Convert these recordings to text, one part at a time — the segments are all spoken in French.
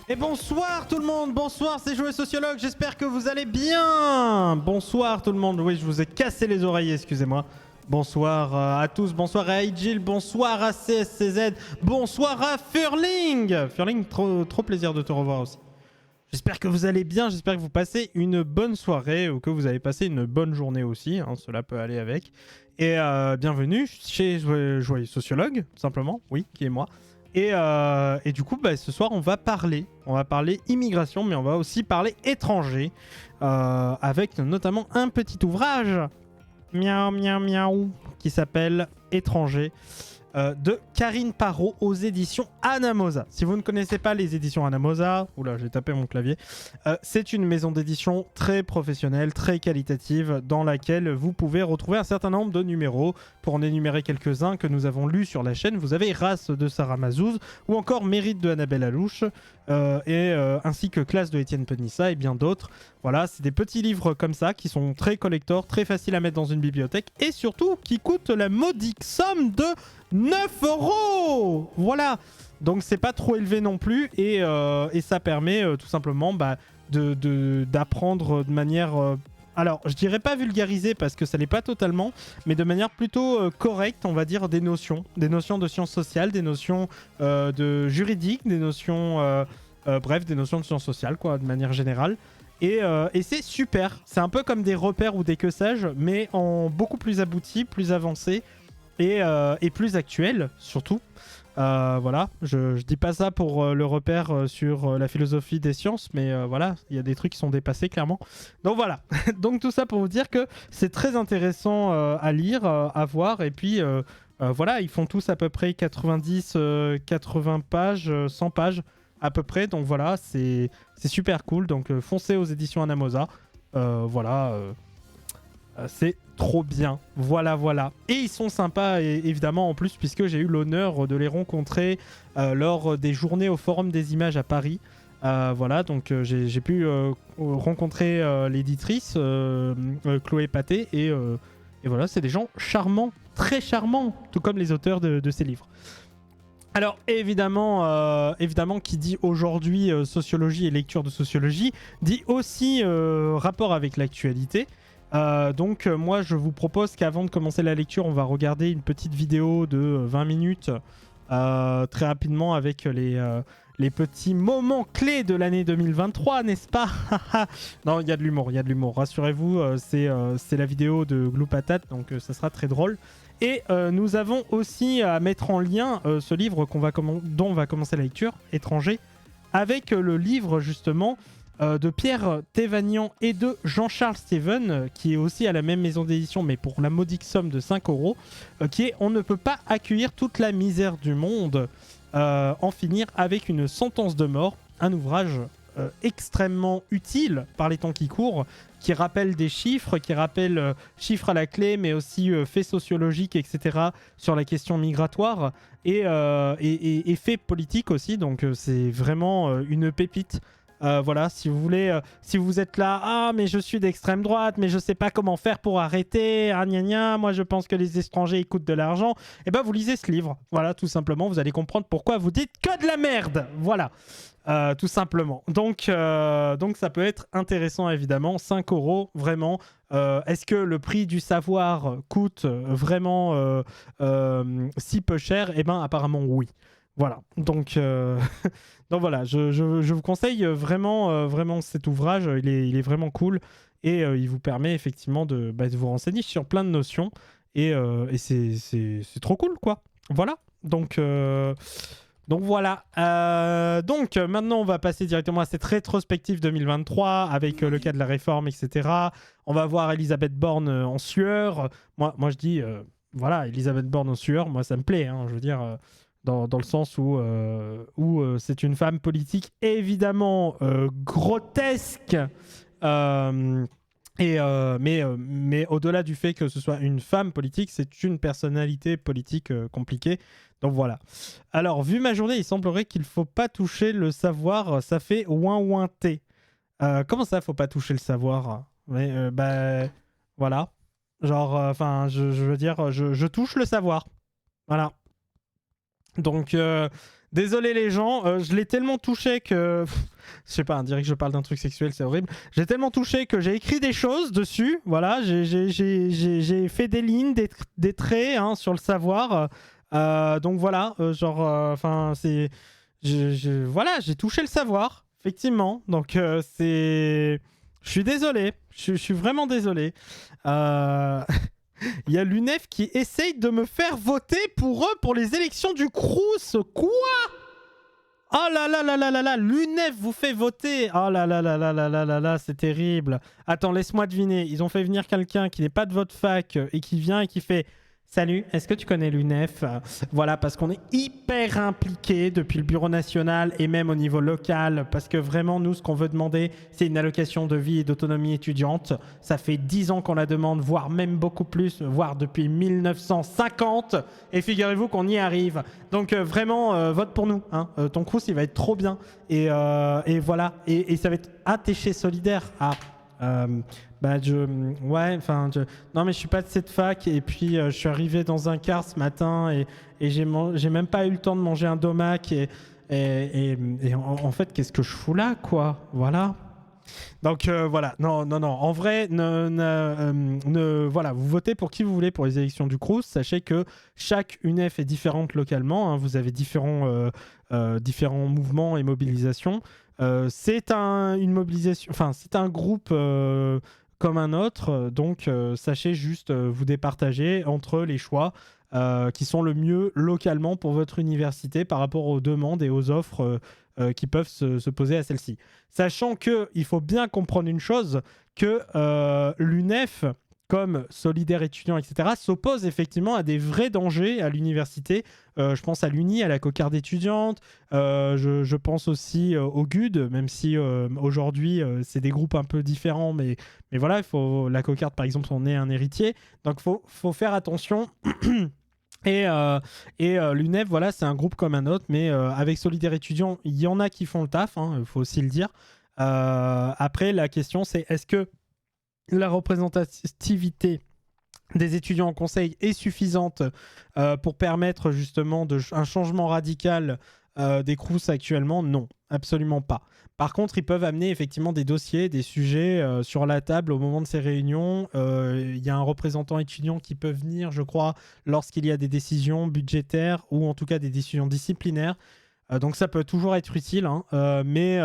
Et bonsoir tout le monde, bonsoir, c'est Jouet Sociologue, j'espère que vous allez bien. Bonsoir tout le monde, oui je vous ai cassé les oreilles, excusez-moi. Bonsoir à tous, bonsoir à Aegil, bonsoir à CSCZ, bonsoir à Furling. Furling, trop plaisir de te revoir aussi. J'espère que vous allez bien, j'espère que vous passez une bonne soirée ou que vous avez passé une bonne journée aussi, hein, cela peut aller avec. Et bienvenue chez Jouet Sociologue, tout simplement, oui, qui est moi. Et du coup, ce soir, on va parler immigration, mais on va aussi parler étranger, avec notamment un petit ouvrage, miaou miaou miaou, qui s'appelle Étranger, de Karine Parot aux éditions Anamosa. Si vous ne connaissez pas les éditions Anamosa, oula, j'ai tapé mon clavier, c'est une maison d'édition très professionnelle, très qualitative, dans laquelle vous pouvez retrouver un certain nombre de numéros. Pour en énumérer quelques-uns que nous avons lus sur la chaîne, vous avez Race de Sarah Mazouz, ou encore Mérite de Annabelle Alouche, ainsi que Classe de Étienne Penissa et bien d'autres. Voilà, c'est des petits livres comme ça qui sont très collector, très faciles à mettre dans une bibliothèque et surtout qui coûtent la modique somme de 9 €. Voilà, donc c'est pas trop élevé non plus et ça permet tout simplement d'apprendre de manière... alors, je dirais pas vulgarisée parce que ça l'est pas totalement, mais de manière plutôt correcte, on va dire, des notions de sciences sociales, des notions de juridique, des notions... bref, des notions de sciences sociales, quoi, de manière générale. Et c'est super. C'est un peu comme des repères ou des que sais-je, mais en beaucoup plus abouti, plus avancé et plus actuel, surtout. Voilà, je dis pas ça pour le repère sur la philosophie des sciences, mais voilà, il y a des trucs qui sont dépassés, clairement. Donc voilà, donc tout ça pour vous dire que c'est très intéressant à lire, à voir, et puis voilà, ils font tous à peu près 90, 80 pages, 100 pages, à peu près, donc voilà, c'est super cool, donc foncez aux éditions Anamosa, voilà, c'est trop bien, voilà. Et ils sont sympas, évidemment, en plus, puisque j'ai eu l'honneur de les rencontrer lors des journées au Forum des Images à Paris. Voilà, donc j'ai pu rencontrer l'éditrice Chloé Pathé, et voilà, c'est des gens charmants, très charmants, tout comme les auteurs de ces livres. Alors évidemment, qui dit aujourd'hui sociologie et lecture de sociologie, dit aussi rapport avec l'actualité. Donc moi je vous propose qu'avant de commencer la lecture, on va regarder une petite vidéo de 20 minutes très rapidement avec les petits moments clés de l'année 2023, n'est-ce pas? Non, il y a de l'humour, rassurez-vous, c'est la vidéo de Glou Patate, donc ça sera très drôle. Et nous avons aussi à mettre en lien ce livre dont on va commencer la lecture, Étranger, avec le livre justement de Pierre Thévagnan et de Jean-Charles Steven, qui est aussi à la même maison d'édition, mais pour la modique somme de 5 €, qui est « On ne peut pas accueillir toute la misère du monde, en finir avec une sentence de mort », un ouvrage extrêmement utile par les temps qui courent, qui rappelle des chiffres, qui rappelle chiffres à la clé, mais aussi faits sociologiques, etc., sur la question migratoire, et faits politiques aussi, donc c'est vraiment une pépite. Voilà, si vous voulez, si vous êtes là, ah mais je suis d'extrême droite, mais je sais pas comment faire pour arrêter, ah gna gna, moi je pense que les étrangers ils coûtent de l'argent, et ben vous lisez ce livre, voilà, tout simplement, vous allez comprendre pourquoi vous dites que de la merde, voilà, tout simplement. Donc ça peut être intéressant évidemment, 5 €, vraiment. Est-ce que le prix du savoir coûte vraiment si peu cher? Eh ben apparemment oui. Voilà, donc voilà, je vous conseille vraiment cet ouvrage, il est vraiment cool, et il vous permet effectivement de vous renseigner sur plein de notions, et c'est trop cool, quoi. Voilà, donc voilà. Donc maintenant, on va passer directement à cette rétrospective 2023 avec le cas de la réforme, etc. On va voir Elisabeth Borne en sueur. Moi je dis, voilà, Elisabeth Borne en sueur, moi ça me plaît, hein, je veux dire... Dans le sens où c'est une femme politique évidemment grotesque, mais au-delà du fait que ce soit une femme politique, c'est une personnalité politique compliquée. Donc voilà. Alors, vu ma journée, il semblerait qu'il ne faut pas toucher le savoir, ça fait ouin ouin té. Comment ça, faut pas toucher le savoir? Mais, voilà. Genre, enfin, je veux dire, je touche le savoir. Voilà. Donc Désolé les gens, je l'ai tellement touché que... Je sais pas, on dirait que je parle d'un truc sexuel, c'est horrible. J'ai tellement touché que j'ai écrit des choses dessus. Voilà, j'ai fait des lignes, des traits hein, sur le savoir. Donc voilà, enfin, c'est... voilà, j'ai touché le savoir, effectivement. Donc c'est... Je suis désolé, je suis vraiment désolé. Il y a l'UNEF qui essaye de me faire voter pour eux pour les élections du Crous. Quoi? Oh là là là là là là, l'UNEF vous fait voter. Oh là là là là là là là là, c'est terrible. Attends, laisse-moi deviner. Ils ont fait venir quelqu'un qui n'est pas de votre fac et qui vient et qui fait... Salut, est-ce que tu connais l'UNEF? Voilà, parce qu'on est hyper impliqué depuis le bureau national et même au niveau local, parce que vraiment, nous, ce qu'on veut demander, c'est une allocation de vie et d'autonomie étudiante. Ça fait 10 ans qu'on la demande, voire même beaucoup plus, voire depuis 1950. Et figurez-vous qu'on y arrive. Donc vraiment, vote pour nous. Hein. Ton Crous, il va être trop bien. Et voilà. Et ça va être attaché solidaire. Ah. Bah ouais, enfin, non mais je suis pas de cette fac et puis je suis arrivé dans un car ce matin et j'ai même pas eu le temps de manger un domac et en fait qu'est-ce que je fous là quoi, voilà. Donc voilà, non, en vrai, voilà, vous votez pour qui vous voulez pour les élections du Crous. Sachez que chaque UNEF est différente localement. Hein, vous avez différents mouvements et mobilisations. C'est une mobilisation, enfin c'est un groupe comme un autre. Donc sachez juste vous départager entre les choix qui sont le mieux localement pour votre université par rapport aux demandes et aux offres qui peuvent se poser à celle-ci. Sachant qu'il faut bien comprendre une chose, que l'UNEF, comme Solidaire étudiant, etc., s'oppose effectivement à des vrais dangers à l'université. Je pense à l'Uni, à la cocarde étudiante, je pense aussi au GUD, même si aujourd'hui c'est des groupes un peu différents, mais voilà, la cocarde par exemple, on est un héritier, donc il faut faire attention. Et l'UNEF, voilà, c'est un groupe comme un autre, mais avec Solidaire étudiant, il y en a qui font le taf, il faut aussi le dire. Après, la question, c'est est-ce que la représentativité des étudiants en conseil est suffisante pour permettre justement un changement radical des Crous actuellement? Non, absolument pas. Par contre, ils peuvent amener effectivement des dossiers, des sujets sur la table au moment de ces réunions. Il y a un représentant étudiant qui peut venir, je crois, lorsqu'il y a des décisions budgétaires ou en tout cas des décisions disciplinaires. Donc ça peut toujours être utile, hein, mais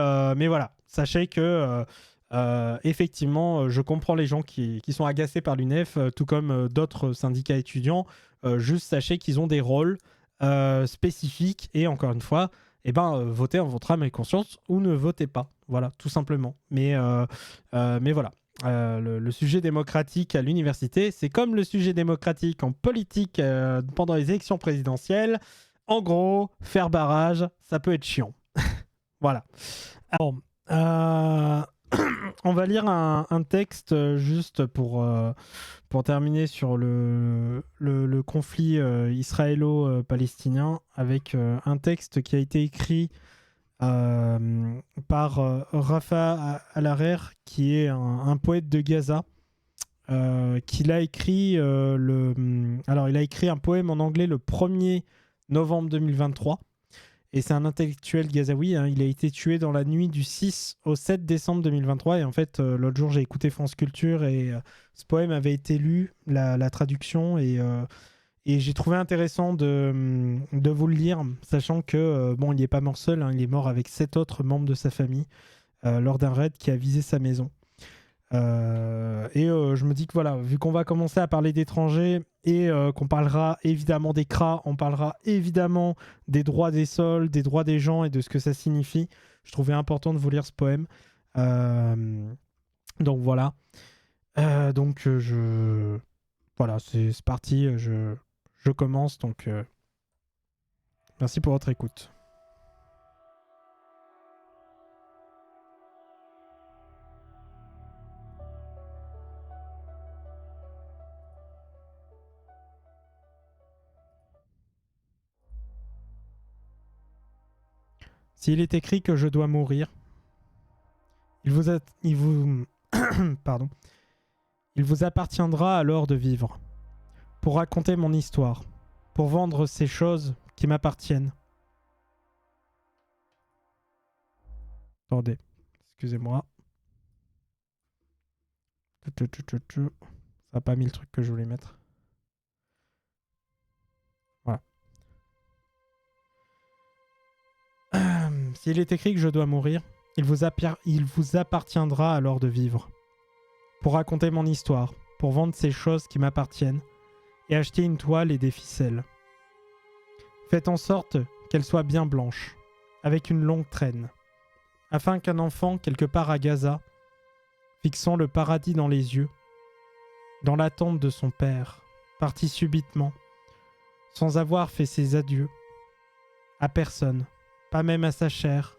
voilà, sachez que effectivement, je comprends les gens qui sont agacés par l'UNEF, tout comme d'autres syndicats étudiants. Juste sachez qu'ils ont des rôles spécifiques et encore une fois, votez en votre âme et conscience ou ne votez pas. Voilà, tout simplement. Mais voilà. Le sujet démocratique à l'université, c'est comme le sujet démocratique en politique pendant les élections présidentielles. En gros, faire barrage, ça peut être chiant. Voilà. Alors, on va lire un texte juste pour terminer sur le conflit israélo-palestinien avec un texte qui a été écrit par Rafa Alarer, qui est un poète de Gaza, qu'il a écrit alors il a écrit un poème en anglais le 1er novembre 2023. Et c'est un intellectuel gazaoui, hein. Il a été tué dans la nuit du 6 au 7 décembre 2023. Et en fait, l'autre jour, j'ai écouté France Culture et ce poème avait été lu, la traduction. Et j'ai trouvé intéressant de vous le lire, sachant que, il n'est pas mort seul, hein, il est mort avec 7 autres membres de sa famille lors d'un raid qui a visé sa maison. Je me dis que voilà, vu qu'on va commencer à parler d'étrangers et qu'on parlera évidemment des CRA, on parlera évidemment des droits des sols, des droits des gens et de ce que ça signifie, je trouvais important de vous lire ce poème. Donc voilà. Voilà, c'est parti, je commence. Donc merci pour votre écoute. S'il est écrit que je dois mourir, pardon. Il vous appartiendra alors de vivre, pour raconter mon histoire, pour vendre ces choses qui m'appartiennent. Attendez, excusez-moi. Ça n'a pas mis le truc que je voulais mettre. Voilà. S'il est écrit que je dois mourir, il vous appartiendra alors de vivre. Pour raconter mon histoire, pour vendre ces choses qui m'appartiennent et acheter une toile et des ficelles. Faites en sorte qu'elle soit bien blanche, avec une longue traîne, afin qu'un enfant, quelque part à Gaza, fixant le paradis dans les yeux, dans l'attente de son père, parti subitement, sans avoir fait ses adieux, à personne, pas même à sa chair,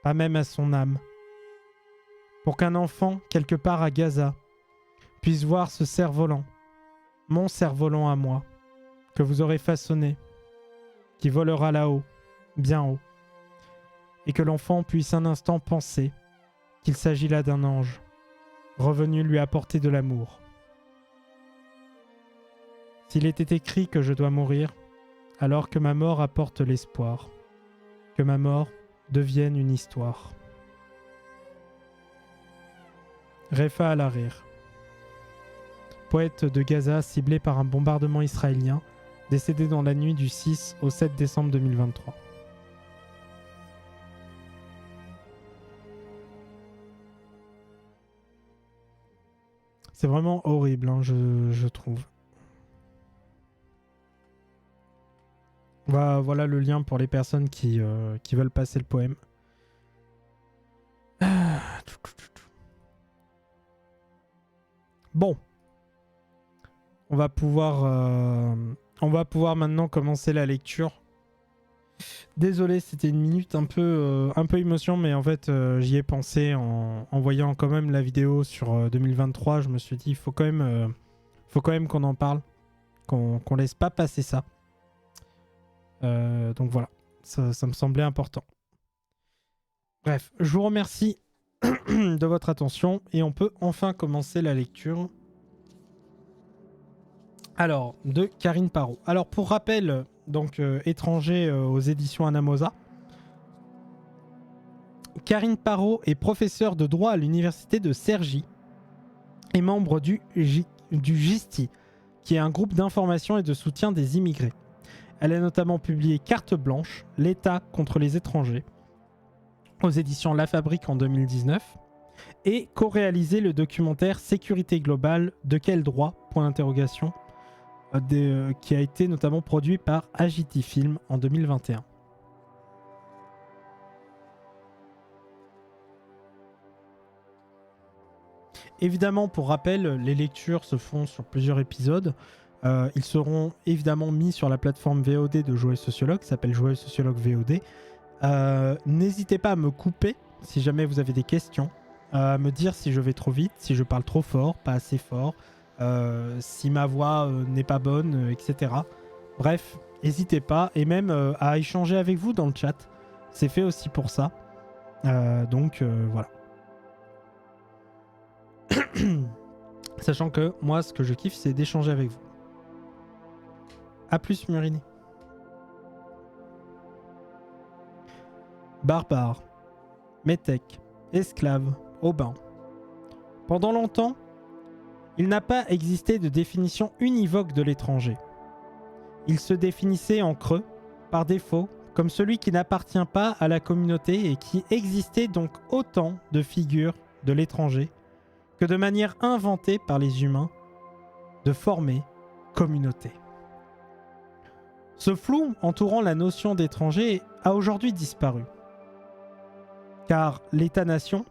pas même à son âme, pour qu'un enfant, quelque part à Gaza, puisse voir ce cerf-volant, mon cerf-volant à moi, que vous aurez façonné, qui volera là-haut, bien haut, et que l'enfant puisse un instant penser qu'il s'agit là d'un ange, revenu lui apporter de l'amour. S'il était écrit que je dois mourir, alors que ma mort apporte l'espoir, que ma mort devienne une histoire. Refa al-Harir, poète de Gaza ciblé par un bombardement israélien, décédé dans la nuit du 6 au 7 décembre 2023. C'est vraiment horrible, hein, je trouve. Voilà le lien pour les personnes qui veulent passer le poème. Bon. On va pouvoir maintenant commencer la lecture. Désolé, c'était une minute un peu émotion, mais en fait, j'y ai pensé en voyant quand même la vidéo sur 2023. Je me suis dit, il faut quand même qu'on en parle, qu'on laisse pas passer ça. Donc voilà, ça me semblait important. Bref, je vous remercie de votre attention et on peut enfin commencer la lecture. Alors, de Karine Parot. Alors, pour rappel, donc étranger aux éditions Anamosa, Karine Parot est professeure de droit à l'université de Cergy et membre du GISTI, qui est un groupe d'information et de soutien des immigrés. Elle a notamment publié Carte blanche, l'État contre les étrangers, aux éditions La Fabrique en 2019, et co-réalisé le documentaire Sécurité globale, de quel droit ? Qui a été notamment produit par Agiti Film en 2021. Évidemment, pour rappel, les lectures se font sur plusieurs épisodes. Ils seront évidemment mis sur la plateforme VOD de Joyeux Sociologue, qui s'appelle Joyeux Sociologue VOD. N'hésitez pas à me couper si jamais vous avez des questions, à me dire si je vais trop vite, si je parle trop fort, pas assez fort, si ma voix n'est pas bonne, etc. Bref, n'hésitez pas, et même à échanger avec vous dans le chat. C'est fait aussi pour ça. Donc voilà. Sachant que moi, ce que je kiffe, c'est d'échanger avec vous. A plus, Murini. Barbare, métèque, esclave, Aubin. Pendant longtemps, il n'a pas existé de définition univoque de l'étranger. Il se définissait en creux, par défaut, comme celui qui n'appartient pas à la communauté et qui existait donc autant de figures de l'étranger que de manière inventée par les humains de former communauté. Ce flou entourant la notion d'étranger a aujourd'hui disparu. Car l'État-nation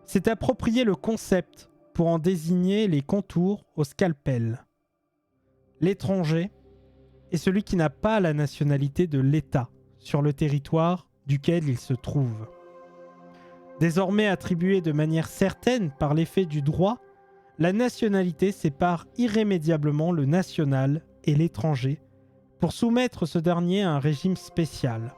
s'est approprié le concept pour en désigner les contours au scalpel. L'étranger est celui qui n'a pas la nationalité de l'État sur le territoire duquel il se trouve. Désormais attribuée de manière certaine par l'effet du droit, la nationalité sépare irrémédiablement le national et l'étranger pour soumettre ce dernier à un régime spécial,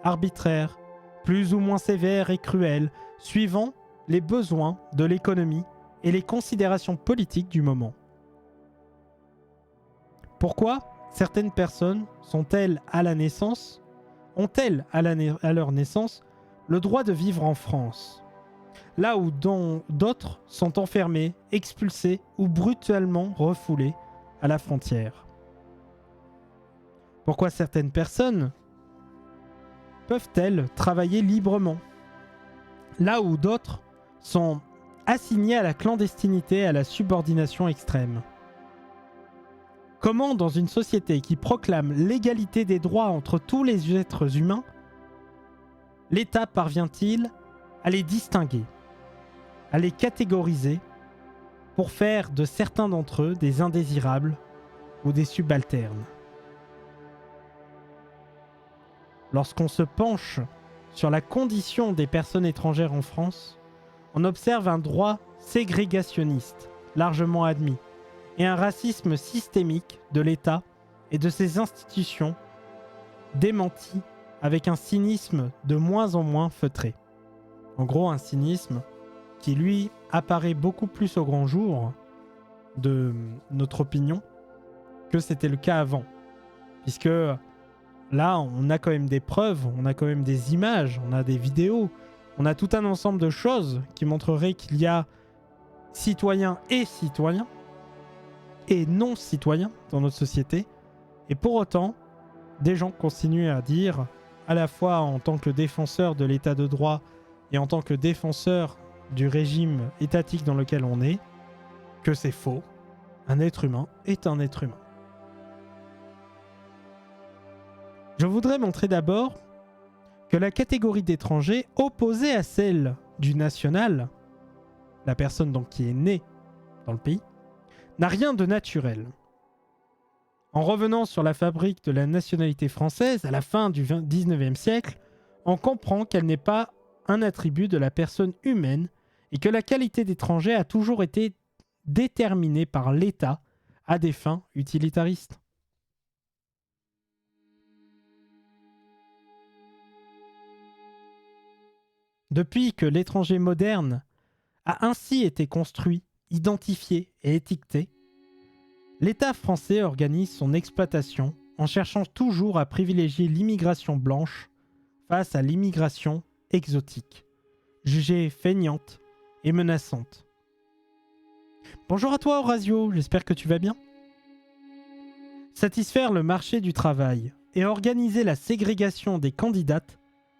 arbitraire, plus ou moins sévère et cruel, suivant les besoins de l'économie et les considérations politiques du moment. Pourquoi ont-elles à leur naissance le droit de vivre en France, là où d'autres sont enfermés, expulsés ou brutalement refoulés à la frontière. Pourquoi certaines personnes peuvent-elles travailler librement, là où d'autres sont assignées à la clandestinité et à la subordination extrême? Comment, dans une société qui proclame l'égalité des droits entre tous les êtres humains, l'État parvient-il à les distinguer, à les catégoriser pour faire de certains d'entre eux des indésirables ou des subalternes? Lorsqu'on se penche sur la condition des personnes étrangères en France, on observe un droit ségrégationniste largement admis et un racisme systémique de l'État et de ses institutions démenti avec un cynisme de moins en moins feutré. En gros, un cynisme qui, lui, apparaît beaucoup plus au grand jour de notre opinion que c'était le cas avant. Puisque là, on a quand même des preuves, on a quand même des images, on a des vidéos, on a tout un ensemble de choses qui montreraient qu'il y a citoyens et non-citoyens dans notre société. Et pour autant, des gens continuent à dire, à la fois en tant que défenseur de l'état de droit et en tant que défenseur du régime étatique dans lequel on est, que c'est faux. Un être humain est un être humain. Je voudrais montrer d'abord que la catégorie d'étranger opposée à celle du national, la personne donc qui est née dans le pays, n'a rien de naturel. En revenant sur la fabrique de la nationalité française à la fin du 19e siècle, on comprend qu'elle n'est pas un attribut de la personne humaine et que la qualité d'étranger a toujours été déterminée par l'État à des fins utilitaristes. Depuis que l'étranger moderne a ainsi été construit, identifié et étiqueté, l'État français organise son exploitation en cherchant toujours à privilégier l'immigration blanche face à l'immigration exotique, jugée feignante et menaçante. Bonjour à toi Horacio, j'espère que tu vas bien. Satisfaire le marché du travail et organiser la ségrégation des candidates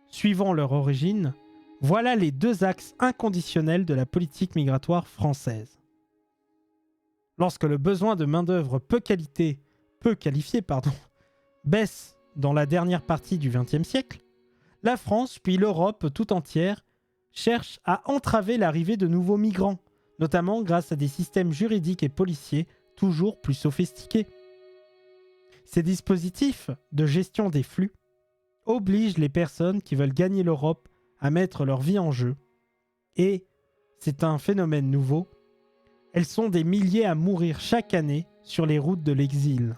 suivant leur origine, voilà les deux axes inconditionnels de la politique migratoire française. Lorsque le besoin de main-d'œuvre peu qualifiée, baisse dans la dernière partie du XXe siècle, la France puis l'Europe tout entière cherchent à entraver l'arrivée de nouveaux migrants, notamment grâce à des systèmes juridiques et policiers toujours plus sophistiqués. Ces dispositifs de gestion des flux obligent les personnes qui veulent gagner l'Europe à mettre leur vie en jeu. Et c'est un phénomène nouveau. Elles sont des milliers à mourir chaque année sur les routes de l'exil.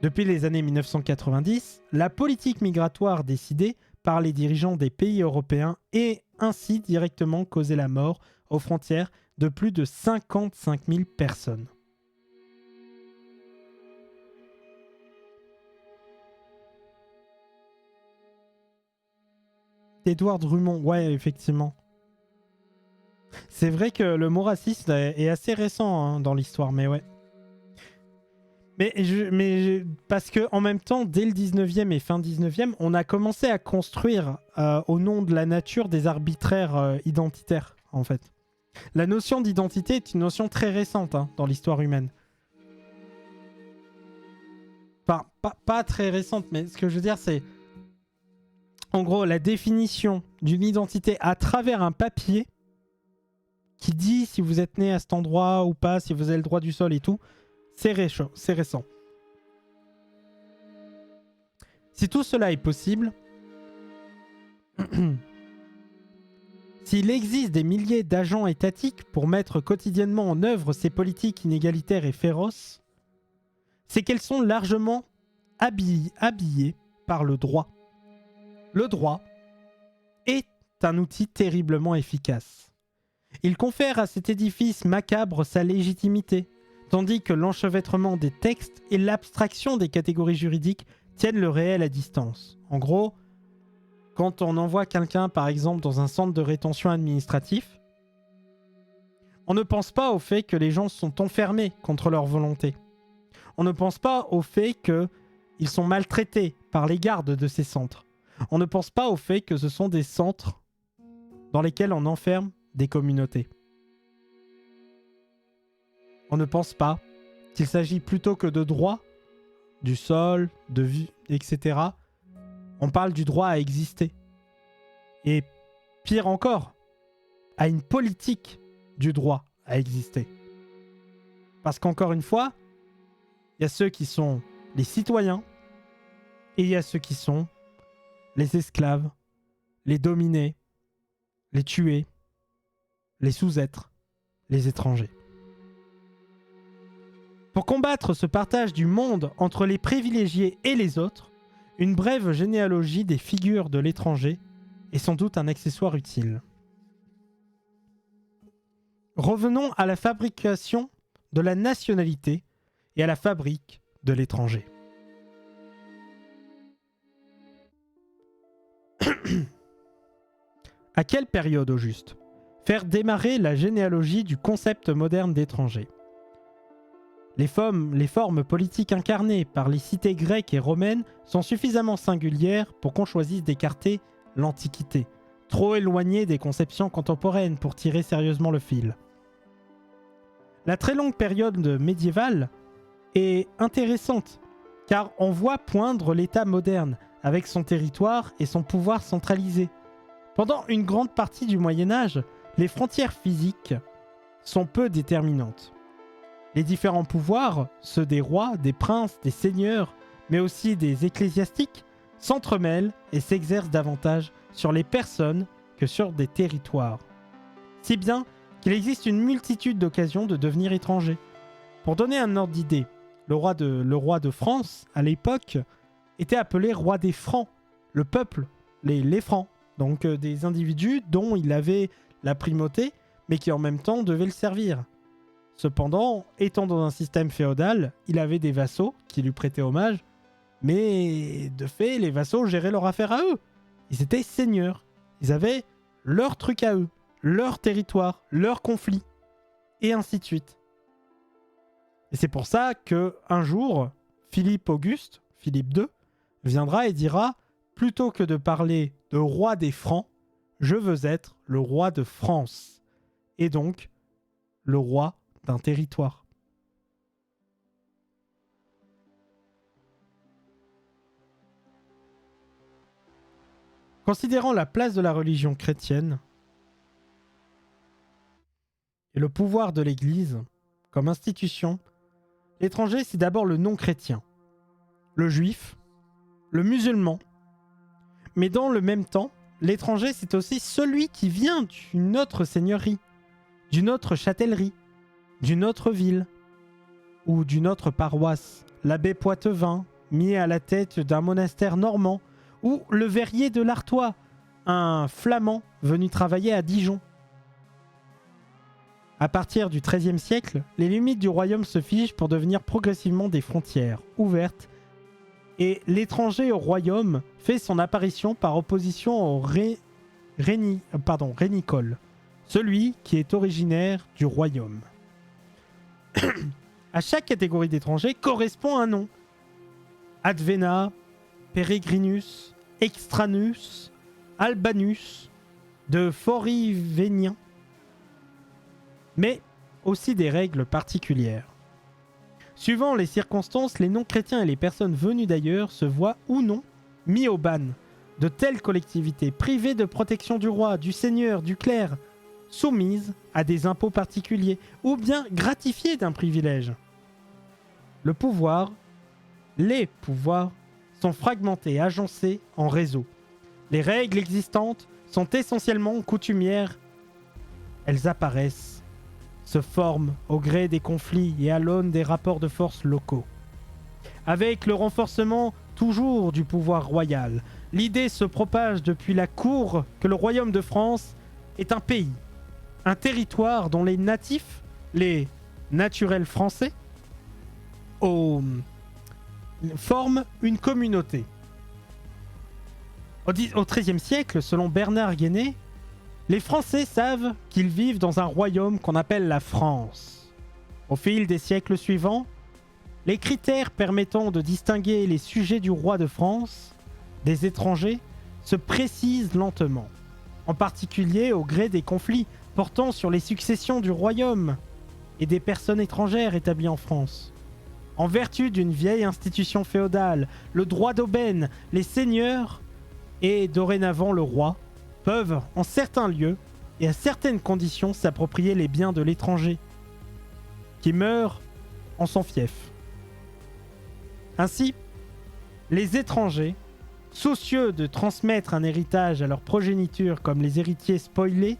Depuis les années 1990, la politique migratoire décidée par les dirigeants des pays européens est ainsi directement causé la mort aux frontières de plus de 55 000 personnes. Édouard Drummond, ouais, effectivement. C'est vrai que le mot raciste est assez récent dans l'histoire, mais ouais. Parce que en même temps, dès le 19e et fin 19e, on a commencé à construire au nom de la nature des arbitraires identitaires, en fait. La notion d'identité est une notion très récente dans l'histoire humaine. Enfin, pas très récente, mais ce que je veux dire, c'est... En gros, la définition d'une identité à travers un papier qui dit si vous êtes né à cet endroit ou pas, si vous avez le droit du sol et tout, c'est récent. Si tout cela est possible, s'il existe des milliers d'agents étatiques pour mettre quotidiennement en œuvre ces politiques inégalitaires et féroces, c'est qu'elles sont largement habillées par le droit. Le droit est un outil terriblement efficace. Il confère à cet édifice macabre sa légitimité, tandis que l'enchevêtrement des textes et l'abstraction des catégories juridiques tiennent le réel à distance. En gros, quand on envoie quelqu'un, par exemple, dans un centre de rétention administratif, on ne pense pas au fait que les gens sont enfermés contre leur volonté. On ne pense pas au fait qu'ils sont maltraités par les gardes de ces centres. On ne pense pas au fait que ce sont des centres dans lesquels on enferme des communautés. On ne pense pas qu'il s'agit plutôt que de droits, du sol, de vie, etc. On parle du droit à exister. Et pire encore, à une politique du droit à exister. Parce qu'encore une fois, il y a ceux qui sont les citoyens et il y a ceux qui sont les esclaves, les dominés, les tués, les sous-êtres, les étrangers. Pour combattre ce partage du monde entre les privilégiés et les autres, une brève généalogie des figures de l'étranger est sans doute un accessoire utile. Revenons à la fabrication de la nationalité et à la fabrique de l'étranger. À quelle période au juste faire démarrer la généalogie du concept moderne d'étranger? Les formes politiques incarnées par les cités grecques et romaines sont suffisamment singulières pour qu'on choisisse d'écarter l'Antiquité, trop éloignée des conceptions contemporaines pour tirer sérieusement le fil. La très longue période médiévale est intéressante, car on voit poindre l'État moderne, avec son territoire et son pouvoir centralisé. Pendant une grande partie du Moyen-Âge, les frontières physiques sont peu déterminantes. Les différents pouvoirs, ceux des rois, des princes, des seigneurs, mais aussi des ecclésiastiques, s'entremêlent et s'exercent davantage sur les personnes que sur des territoires. Si bien qu'il existe une multitude d'occasions de devenir étranger. Pour donner un ordre d'idée, le roi de France, à l'époque, était appelé roi des Francs, le peuple, les Francs, donc des individus dont il avait la primauté, mais qui en même temps devaient le servir. Cependant, étant dans un système féodal, il avait des vassaux qui lui prêtaient hommage, mais de fait, les vassaux géraient leur affaire à eux. Ils étaient seigneurs. Ils avaient leur truc à eux, leur territoire, leur conflit, et ainsi de suite. Et c'est pour ça que un jour, Philippe II, viendra et dira « Plutôt que de parler de roi des Francs, je veux être le roi de France. » Et donc, le roi d'un territoire. Considérant la place de la religion chrétienne et le pouvoir de l'Église comme institution, l'étranger c'est d'abord le non-chrétien, le juif, le musulman, mais dans le même temps, l'étranger c'est aussi celui qui vient d'une autre seigneurie, d'une autre châtellerie, d'une autre ville ou d'une autre paroisse, l'abbé Poitevin, mis à la tête d'un monastère normand, ou le verrier de l'Artois, un flamand venu travailler à Dijon. À partir du XIIIe siècle, les limites du royaume se figent pour devenir progressivement des frontières ouvertes, et l'étranger au royaume fait son apparition par opposition au rénicole, celui qui est originaire du royaume. À chaque catégorie d'étrangers correspond un nom. Advena, Peregrinus, Extranus, Albanus, de Forivénien, mais aussi des règles particulières. Suivant les circonstances, les non-chrétiens et les personnes venues d'ailleurs se voient ou non mis au ban de telles collectivités, privées de protection du roi, du seigneur, du clerc, soumises à des impôts particuliers ou bien gratifiées d'un privilège. Le pouvoir, les pouvoirs, sont fragmentés, agencés en réseau. Les règles existantes sont essentiellement coutumières. Elles apparaissent, se forment au gré des conflits et à l'aune des rapports de force locaux. Avec le renforcement toujours du pouvoir royal, l'idée se propage depuis la cour que le royaume de France est un pays, un territoire dont les natifs, les naturels français, forment une communauté. Au XIIIe siècle, selon Bernard Guéné, les Français savent qu'ils vivent dans un royaume qu'on appelle la France. Au fil des siècles suivants, les critères permettant de distinguer les sujets du roi de France des étrangers se précisent lentement, en particulier au gré des conflits portant sur les successions du royaume et des personnes étrangères établies en France. En vertu d'une vieille institution féodale, le droit d'aubaine, les seigneurs et dorénavant le roi peuvent, en certains lieux et à certaines conditions, s'approprier les biens de l'étranger qui meurt en son fief. Ainsi, les étrangers, soucieux de transmettre un héritage à leur progéniture comme les héritiers spoilés,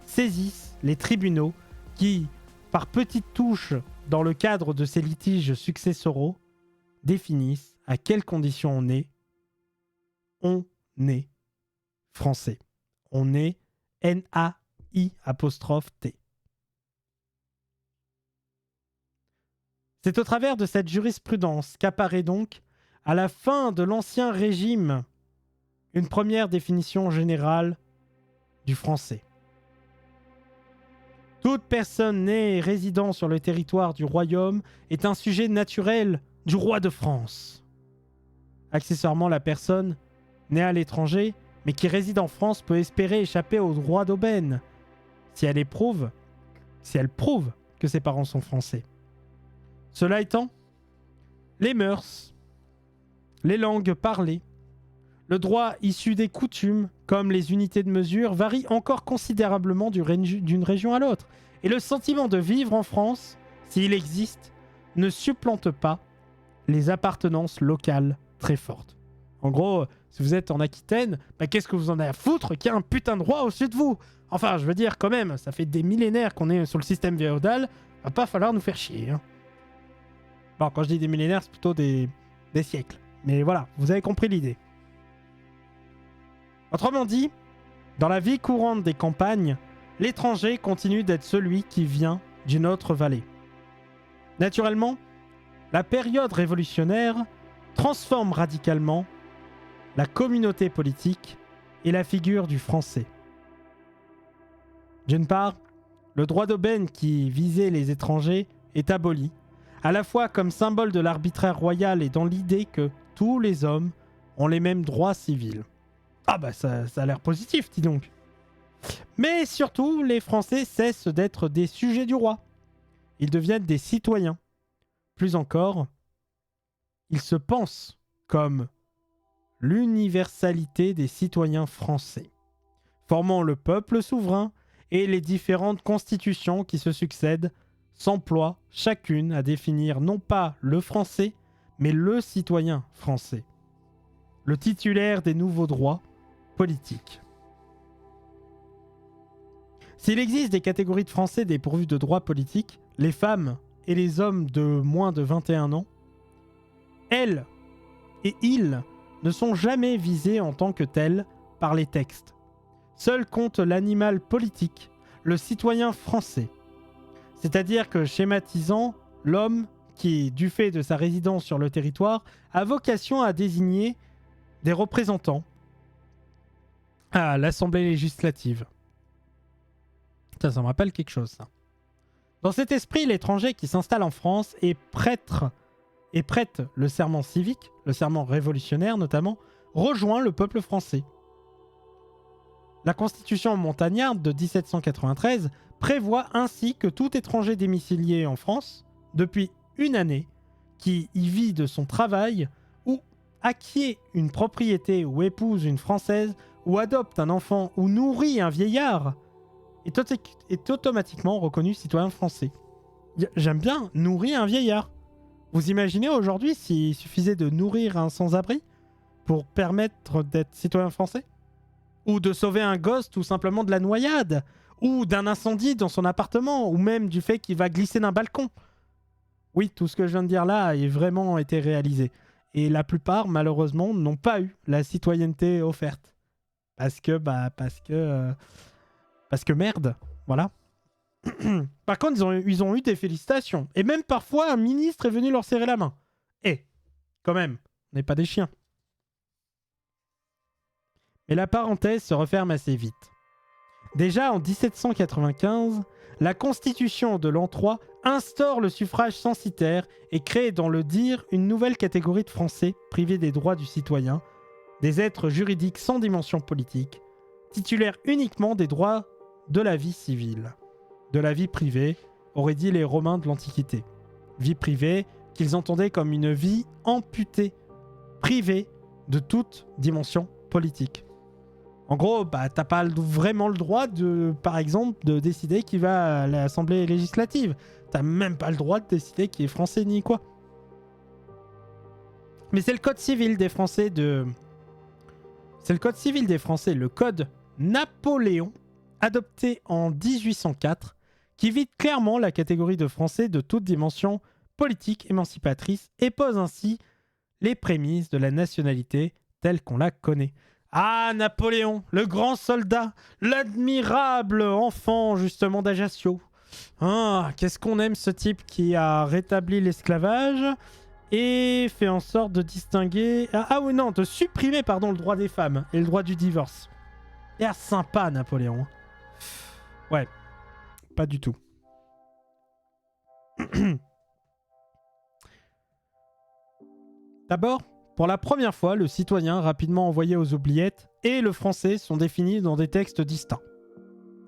saisissent les tribunaux qui, par petites touches dans le cadre de ces litiges successoraux, définissent à quelles conditions on est. On est français. On est N-A-I'-T. C'est au travers de cette jurisprudence qu'apparaît donc, à la fin de l'Ancien Régime, une première définition générale du français. Toute personne née et résidant sur le territoire du royaume est un sujet naturel du roi de France. Accessoirement, la personne née à l'étranger, mais qui réside en France, peut espérer échapper au droit d'aubaine si elle prouve que ses parents sont français. Cela étant, les mœurs, les langues parlées, le droit issu des coutumes, comme les unités de mesure, varient encore considérablement d'une région à l'autre. Et le sentiment de vivre en France, s'il existe, ne supplante pas les appartenances locales très fortes. En gros, si vous êtes en Aquitaine, qu'est-ce que vous en avez à foutre qu'il y a un putain de roi au-dessus de vous? Enfin, je veux dire, quand même, ça fait des millénaires qu'on est sur le système féodal, va pas falloir nous faire chier. Hein. Bon, quand je dis des millénaires, c'est plutôt des siècles. Mais voilà, vous avez compris l'idée. Autrement dit, dans la vie courante des campagnes, l'étranger continue d'être celui qui vient d'une autre vallée. Naturellement, la période révolutionnaire transforme radicalement la communauté politique et la figure du français. D'une part, le droit d'aubaine qui visait les étrangers est aboli, à la fois comme symbole de l'arbitraire royal et dans l'idée que tous les hommes ont les mêmes droits civils. Ah bah ça a l'air positif, dis donc. Mais surtout, les Français cessent d'être des sujets du roi. Ils deviennent des citoyens. Plus encore, ils se pensent comme l'universalité des citoyens français, formant le peuple souverain, et les différentes constitutions qui se succèdent s'emploient chacune à définir non pas le français, mais le citoyen français, le titulaire des nouveaux droits politiques. S'il existe des catégories de Français dépourvus de droits politiques, les femmes et les hommes de moins de 21 ans, elles et ils ne sont jamais visés en tant que tels par les textes. Seul compte l'animal politique, le citoyen français. C'est-à-dire que, schématisant, l'homme qui, du fait de sa résidence sur le territoire, a vocation à désigner des représentants à l'Assemblée législative. Ça me rappelle quelque chose, ça. Dans cet esprit, l'étranger qui s'installe en France et prête le serment civique, le serment révolutionnaire notamment, rejoint le peuple français. La Constitution montagnarde de 1793 prévoit ainsi que tout étranger domicilié en France, depuis une année, qui y vit de son travail, ou acquiert une propriété, ou épouse une Française, ou adopte un enfant, ou nourrit un vieillard, est automatiquement reconnu citoyen français. J'aime bien nourrir un vieillard. Vous imaginez aujourd'hui s'il suffisait de nourrir un sans-abri pour permettre d'être citoyen français? Ou de sauver un gosse tout simplement de la noyade, ou d'un incendie dans son appartement, ou même du fait qu'il va glisser d'un balcon. Oui, tout ce que je viens de dire là a vraiment été réalisé. Et la plupart, malheureusement, n'ont pas eu la citoyenneté offerte. Parce que merde, voilà. Par contre, ils ont eu des félicitations. Et même parfois, un ministre est venu leur serrer la main. Quand même, on n'est pas des chiens. Mais la parenthèse se referme assez vite. Déjà en 1795, la Constitution de l'an 3 instaure le suffrage censitaire et crée dans le dire une nouvelle catégorie de Français privés des droits du citoyen, des êtres juridiques sans dimension politique, titulaires uniquement des droits de la vie civile, de la vie privée, auraient dit les Romains de l'Antiquité. Vie privée qu'ils entendaient comme une vie amputée, privée de toute dimension politique. En gros, bah, t'as pas vraiment le droit de, par exemple, de décider qui va à l'Assemblée législative. T'as même pas le droit de décider qui est français ni quoi. Mais c'est le code civil des Français de... C'est le code civil des Français, le code Napoléon, adopté en 1804, qui vide clairement la catégorie de Français de toute dimension politique émancipatrice et pose ainsi les prémices de la nationalité telle qu'on la connaît. Ah, Napoléon, le grand soldat, l'admirable enfant justement d'Ajaccio. Ah, qu'est-ce qu'on aime ce type qui a rétabli l'esclavage et fait en sorte de distinguer... oui non, de supprimer pardon, le droit des femmes et le droit du divorce. Il a sympa Napoléon. Ouais, pas du tout. D'abord, pour la première fois, le citoyen rapidement envoyé aux oubliettes et le français sont définis dans des textes distincts.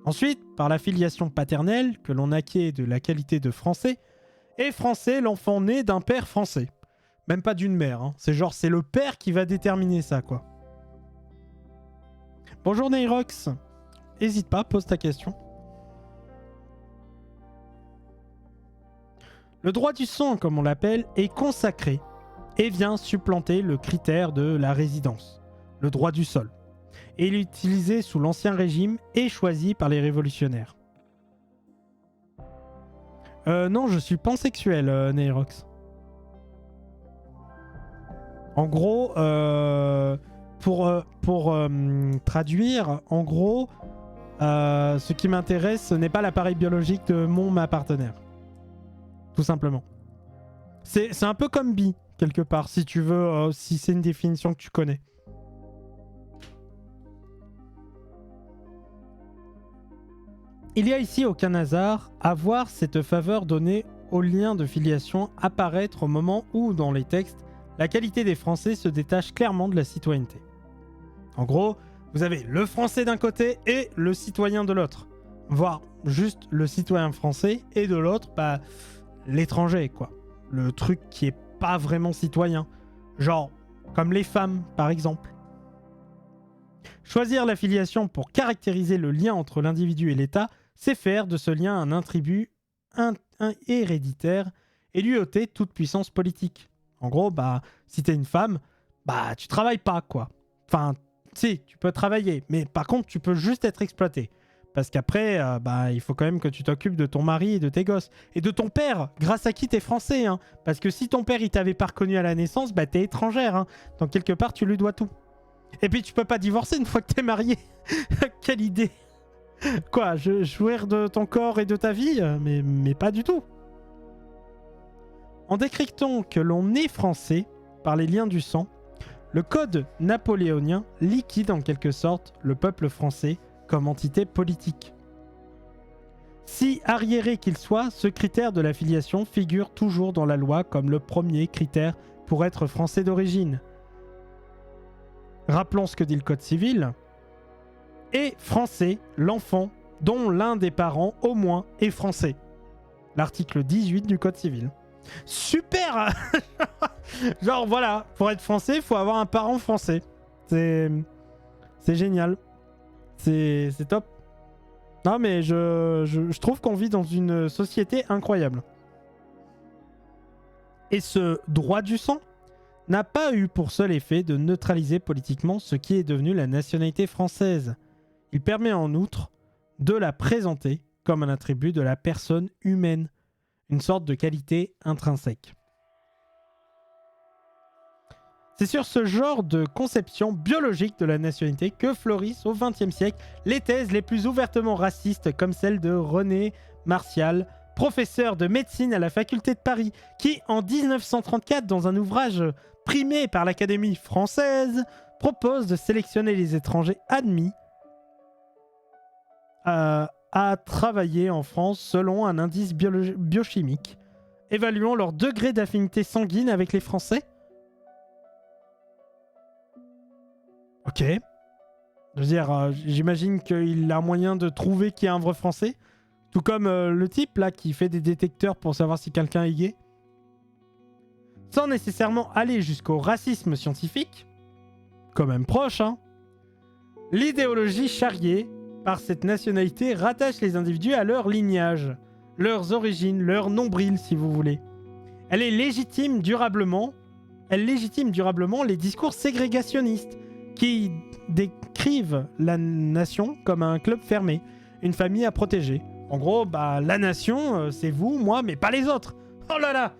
Ensuite, par la filiation paternelle que l'on acquiert de la qualité de français, et français l'enfant né d'un père français. Même pas d'une mère, hein. C'est genre c'est le père qui va déterminer ça quoi. Bonjour Neyrox, hésite pas, pose ta question. Le droit du sang, comme on l'appelle, est consacré et vient supplanter le critère de la résidence, le droit du sol. Et il est utilisé sous l'Ancien Régime et choisi par les révolutionnaires. Non, je suis pansexuel, Neyrox. En gros, pour traduire, en gros, ce qui m'intéresse, ce n'est pas l'appareil biologique de ma partenaire. Tout simplement. C'est un peu comme bi, quelque part, si tu veux, si c'est une définition que tu connais. Il y a ici aucun hasard à voir cette faveur donnée au lien de filiation apparaître au moment où, dans les textes, la qualité des Français se détache clairement de la citoyenneté. En gros, vous avez le Français d'un côté et le citoyen de l'autre. Voire juste le citoyen français et de l'autre, bah, l'étranger, quoi. Le truc qui est pas vraiment citoyen. Genre, comme les femmes, par exemple. Choisir la filiation pour caractériser le lien entre l'individu et l'État, c'est faire de ce lien un attribut héréditaire et lui ôter toute puissance politique. En gros, bah, si t'es une femme, bah, tu travailles pas, quoi. Enfin, si, tu peux travailler, mais par contre, tu peux juste être exploité. Parce qu'après, bah, il faut quand même que tu t'occupes de ton mari et de tes gosses. Et de ton père, grâce à qui t'es français, hein. Parce que si ton père, il t'avait pas reconnu à la naissance, bah, t'es étrangère, hein. Donc, quelque part, tu lui dois tout. Et puis, tu peux pas divorcer une fois que t'es marié. Quelle idée. Quoi, jouir de ton corps et de ta vie? Mais pas du tout. En décryptant que l'on est français par les liens du sang, le code napoléonien liquide en quelque sorte le peuple français comme entité politique. Si arriéré qu'il soit, ce critère de la filiation figure toujours dans la loi comme le premier critère pour être français d'origine. Rappelons ce que dit le code civil. Et français, l'enfant dont l'un des parents au moins est français. L'article 18 du code civil. Super. Genre voilà, pour être français, il faut avoir un parent français. C'est génial. C'est top. Non mais je trouve qu'on vit dans une société incroyable. Et ce droit du sang n'a pas eu pour seul effet de neutraliser politiquement ce qui est devenu la nationalité française. Il permet en outre de la présenter comme un attribut de la personne humaine, une sorte de qualité intrinsèque. C'est sur ce genre de conception biologique de la nationalité que fleurissent au XXe siècle les thèses les plus ouvertement racistes comme celle de René Martial, professeur de médecine à la faculté de Paris, qui en 1934, dans un ouvrage primé par l'Académie française, propose de sélectionner les étrangers admis à travailler en France selon un indice biochimique, évaluant leur degré d'affinité sanguine avec les Français. Ok. Je veux dire, j'imagine qu'il a moyen de trouver qui est un vrai Français. Tout comme le type là qui fait des détecteurs pour savoir si quelqu'un est gay. Sans nécessairement aller jusqu'au racisme scientifique, quand même proche, hein. L'idéologie charriée par cette nationalité rattache les individus à leur lignage, leurs origines, leur nombril si vous voulez. Elle légitime durablement les discours ségrégationnistes qui décrivent la nation comme un club fermé, une famille à protéger. En gros, bah la nation, c'est vous, moi, mais pas les autres. Oh là là.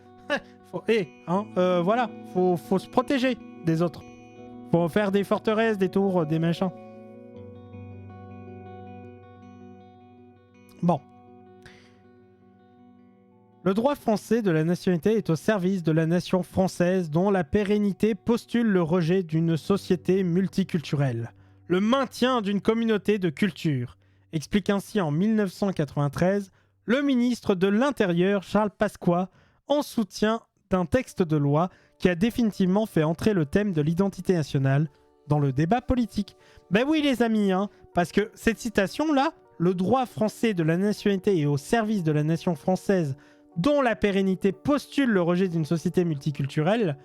Voilà, faut se protéger des autres. Faut faire des forteresses, des tours, des machins. Bon. Le droit français de la nationalité est au service de la nation française dont la pérennité postule le rejet d'une société multiculturelle, le maintien d'une communauté de culture, explique ainsi en 1993 le ministre de l'Intérieur Charles Pasqua en soutien d'un texte de loi qui a définitivement fait entrer le thème de l'identité nationale dans le débat politique. Ben oui les amis, hein, parce que cette citation-là, le droit français de la nationalité est au service de la nation française dont la pérennité postule le rejet d'une société multiculturelle,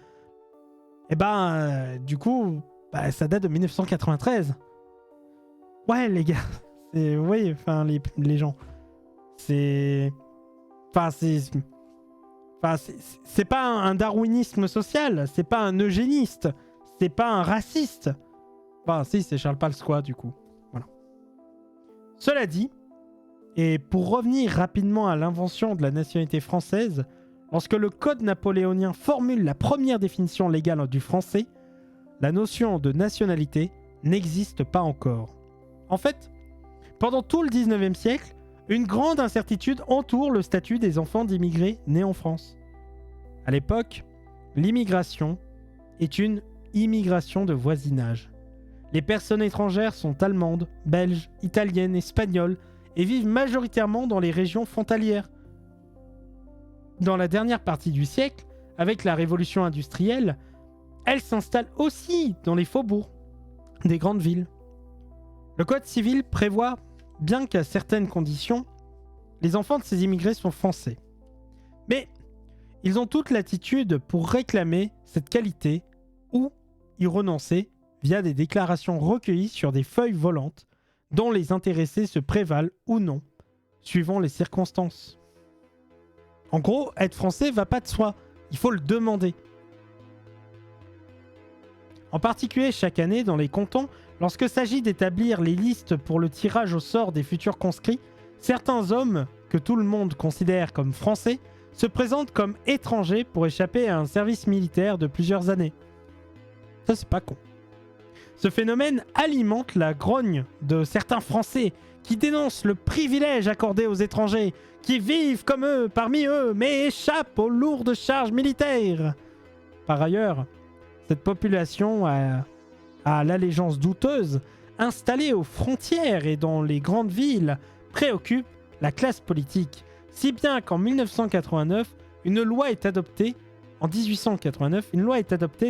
et du coup, ça date de 1993. Ouais les gars, oui, enfin les gens, c'est pas un darwinisme social, c'est pas un eugéniste, c'est pas un raciste. Enfin, si, c'est Charles Pasqua, du coup. Voilà. Cela dit, et pour revenir rapidement à l'invention de la nationalité française, lorsque le Code napoléonien formule la première définition légale du français, la notion de nationalité n'existe pas encore. En fait, pendant tout le 19e siècle, une grande incertitude entoure le statut des enfants d'immigrés nés en France. À l'époque, l'immigration est une immigration de voisinage. Les personnes étrangères sont allemandes, belges, italiennes, espagnoles et vivent majoritairement dans les régions frontalières. Dans la dernière partie du siècle, avec la révolution industrielle, elles s'installent aussi dans les faubourgs des grandes villes. Le Code civil prévoit, bien qu'à certaines conditions, les enfants de ces immigrés sont français. Mais ils ont toute latitude pour réclamer cette qualité ou y renoncer via des déclarations recueillies sur des feuilles volantes dont les intéressés se prévalent ou non, suivant les circonstances. En gros, être français va pas de soi, il faut le demander. En particulier chaque année dans les cantons, lorsque s'agit d'établir les listes pour le tirage au sort des futurs conscrits, certains hommes, que tout le monde considère comme français, se présentent comme étrangers pour échapper à un service militaire de plusieurs années. Ça, c'est pas con. Ce phénomène alimente la grogne de certains Français qui dénoncent le privilège accordé aux étrangers, qui vivent comme eux, parmi eux, mais échappent aux lourdes charges militaires. Par ailleurs, cette population à l'allégeance douteuse, installée aux frontières et dans les grandes villes, préoccupe la classe politique, si bien qu'en 1989, une loi est adoptée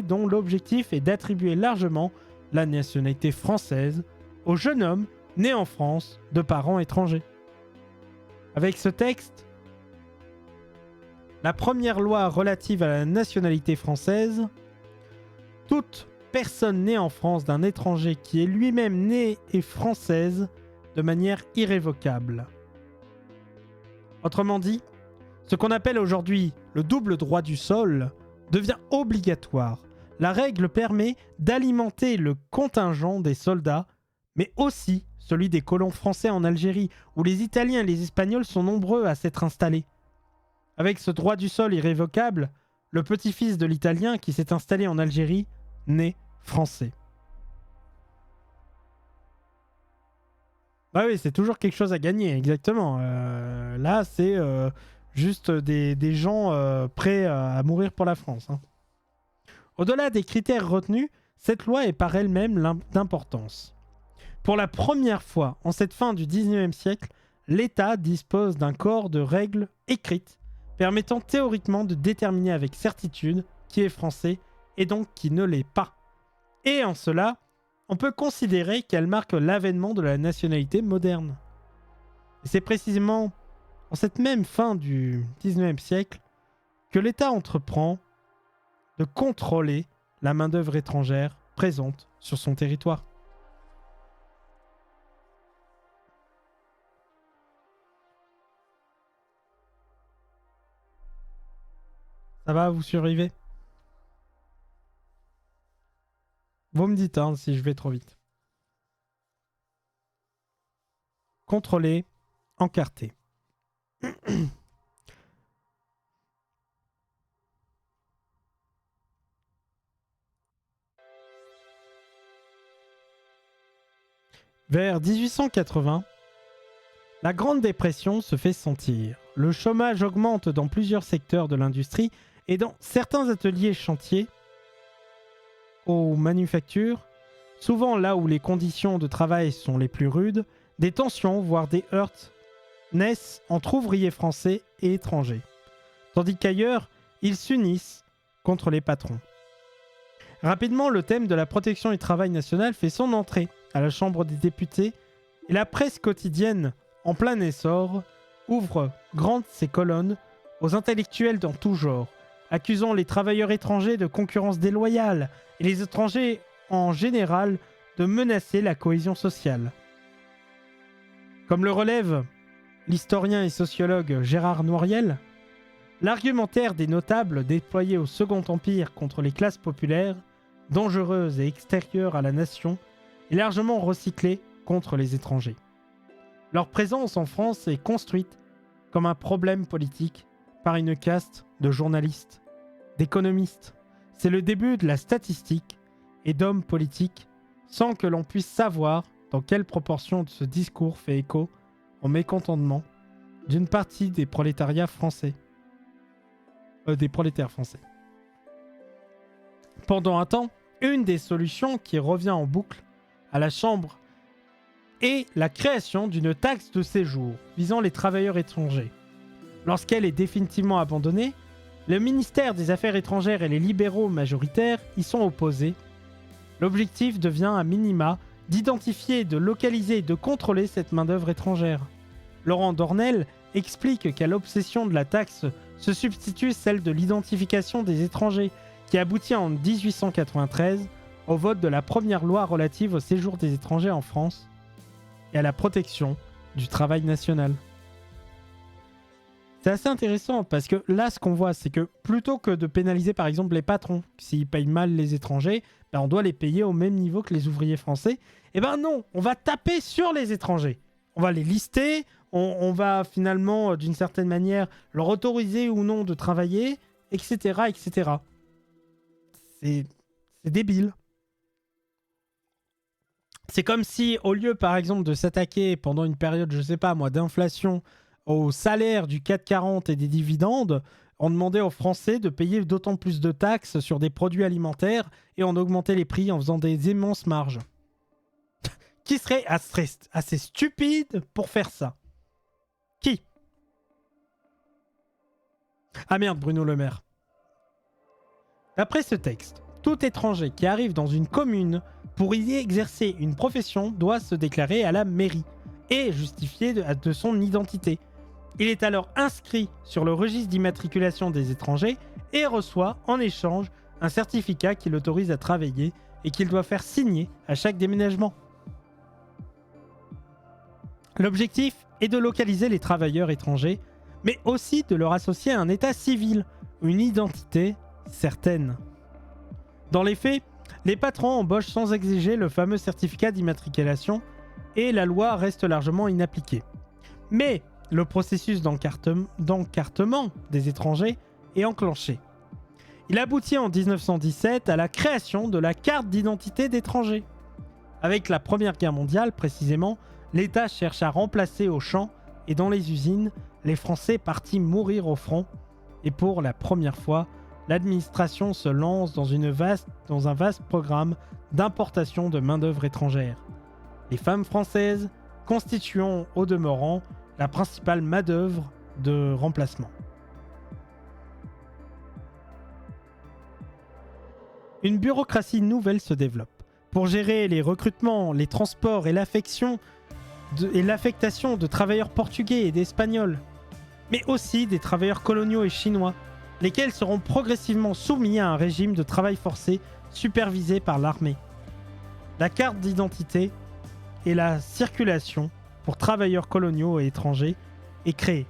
dont l'objectif est d'attribuer largement la nationalité française aux jeunes hommes nés en France de parents étrangers. Avec ce texte, la première loi relative à la nationalité française, toute personne née en France d'un étranger qui est lui-même né et française de manière irrévocable. Autrement dit, ce qu'on appelle aujourd'hui le double droit du sol devient obligatoire. La règle permet d'alimenter le contingent des soldats, mais aussi celui des colons français en Algérie, où les Italiens et les Espagnols sont nombreux à s'être installés. Avec ce droit du sol irrévocable, le petit-fils de l'Italien qui s'est installé en Algérie naît français. Bah oui, c'est toujours quelque chose à gagner, exactement. Là, c'est juste des gens prêts à mourir pour la France. Hein. Au-delà des critères retenus, cette loi est par elle-même d'importance. Pour la première fois, en cette fin du XIXe siècle, l'État dispose d'un corps de règles écrites permettant théoriquement de déterminer avec certitude qui est français et donc qui ne l'est pas. Et en cela, on peut considérer qu'elle marque l'avènement de la nationalité moderne. Et c'est précisément en cette même fin du XIXe siècle que l'État entreprend de contrôler la main-d'œuvre étrangère présente sur son territoire. Ça va, vous survivez? Vous me dites si je vais trop vite. Contrôler, encarter. Vers 1880, la Grande Dépression se fait sentir. Le chômage augmente dans plusieurs secteurs de l'industrie et dans certains ateliers chantiers aux manufactures, souvent là où les conditions de travail sont les plus rudes, des tensions, voire des heurts, naissent entre ouvriers français et étrangers, tandis qu'ailleurs, ils s'unissent contre les patrons. Rapidement, le thème de la protection du travail national fait son entrée à la Chambre des députés et la presse quotidienne, en plein essor, ouvre grandes ses colonnes aux intellectuels dans tout genre, accusant les travailleurs étrangers de concurrence déloyale et les étrangers en général de menacer la cohésion sociale. Comme le relève l'historien et sociologue Gérard Noiriel, l'argumentaire des notables déployés au Second Empire contre les classes populaires, dangereuses et extérieures à la nation, est largement recyclé contre les étrangers. Leur présence en France est construite comme un problème politique par une caste de journalistes, d'économistes. C'est le début de la statistique et d'hommes politiques sans que l'on puisse savoir dans quelle proportion ce discours fait écho au mécontentement d'une partie des prolétariats français. Des prolétaires français. Pendant un temps, une des solutions qui revient en boucle à la Chambre est la création d'une taxe de séjour visant les travailleurs étrangers. Lorsqu'elle est définitivement abandonnée, le ministère des Affaires étrangères et les libéraux majoritaires y sont opposés. L'objectif devient à minima d'identifier, de localiser et de contrôler cette main-d'œuvre étrangère. Laurent Dornel explique qu'à l'obsession de la taxe se substitue celle de l'identification des étrangers, qui aboutit en 1893 au vote de la première loi relative au séjour des étrangers en France et à la protection du travail national. C'est assez intéressant parce que là, ce qu'on voit, c'est que plutôt que de pénaliser par exemple les patrons, s'ils payent mal les étrangers, on doit les payer au même niveau que les ouvriers français. Eh ben non, on va taper sur les étrangers. On va les lister, on va finalement, d'une certaine manière, leur autoriser ou non de travailler, etc. etc. C'est débile. C'est comme si, au lieu, par exemple, de s'attaquer pendant une période, je sais pas moi, d'inflation au salaire du CAC 40 et des dividendes, on demandait aux Français de payer d'autant plus de taxes sur des produits alimentaires et on augmentait les prix en faisant des immenses marges. Qui serait assez stupide pour faire ça? Qui? Ah merde, Bruno Le Maire. D'après ce texte, tout étranger qui arrive dans une commune pour y exercer une profession doit se déclarer à la mairie et justifier de son identité. Il est alors inscrit sur le registre d'immatriculation des étrangers et reçoit en échange un certificat qui l'autorise à travailler et qu'il doit faire signer à chaque déménagement. L'objectif est de localiser les travailleurs étrangers, mais aussi de leur associer à un état civil ou une identité certaine. Dans les faits, les patrons embauchent sans exiger le fameux certificat d'immatriculation et la loi reste largement inappliquée. Mais le processus d'encartement des étrangers est enclenché. Il aboutit en 1917 à la création de la carte d'identité d'étrangers. Avec la Première Guerre mondiale, précisément, l'État cherche à remplacer aux champs et dans les usines les Français partis mourir au front. Et pour la première fois, l'administration se lance dans un vaste programme d'importation de main-d'œuvre étrangère. Les femmes françaises constituant au demeurant la principale main-d'œuvre de remplacement. Une bureaucratie nouvelle se développe. Pour gérer les recrutements, les transports et l'affectation de travailleurs portugais et d'espagnols, mais aussi des travailleurs coloniaux et chinois, lesquels seront progressivement soumis à un régime de travail forcé supervisé par l'armée. La carte d'identité et la circulation pour travailleurs coloniaux et étrangers est créée.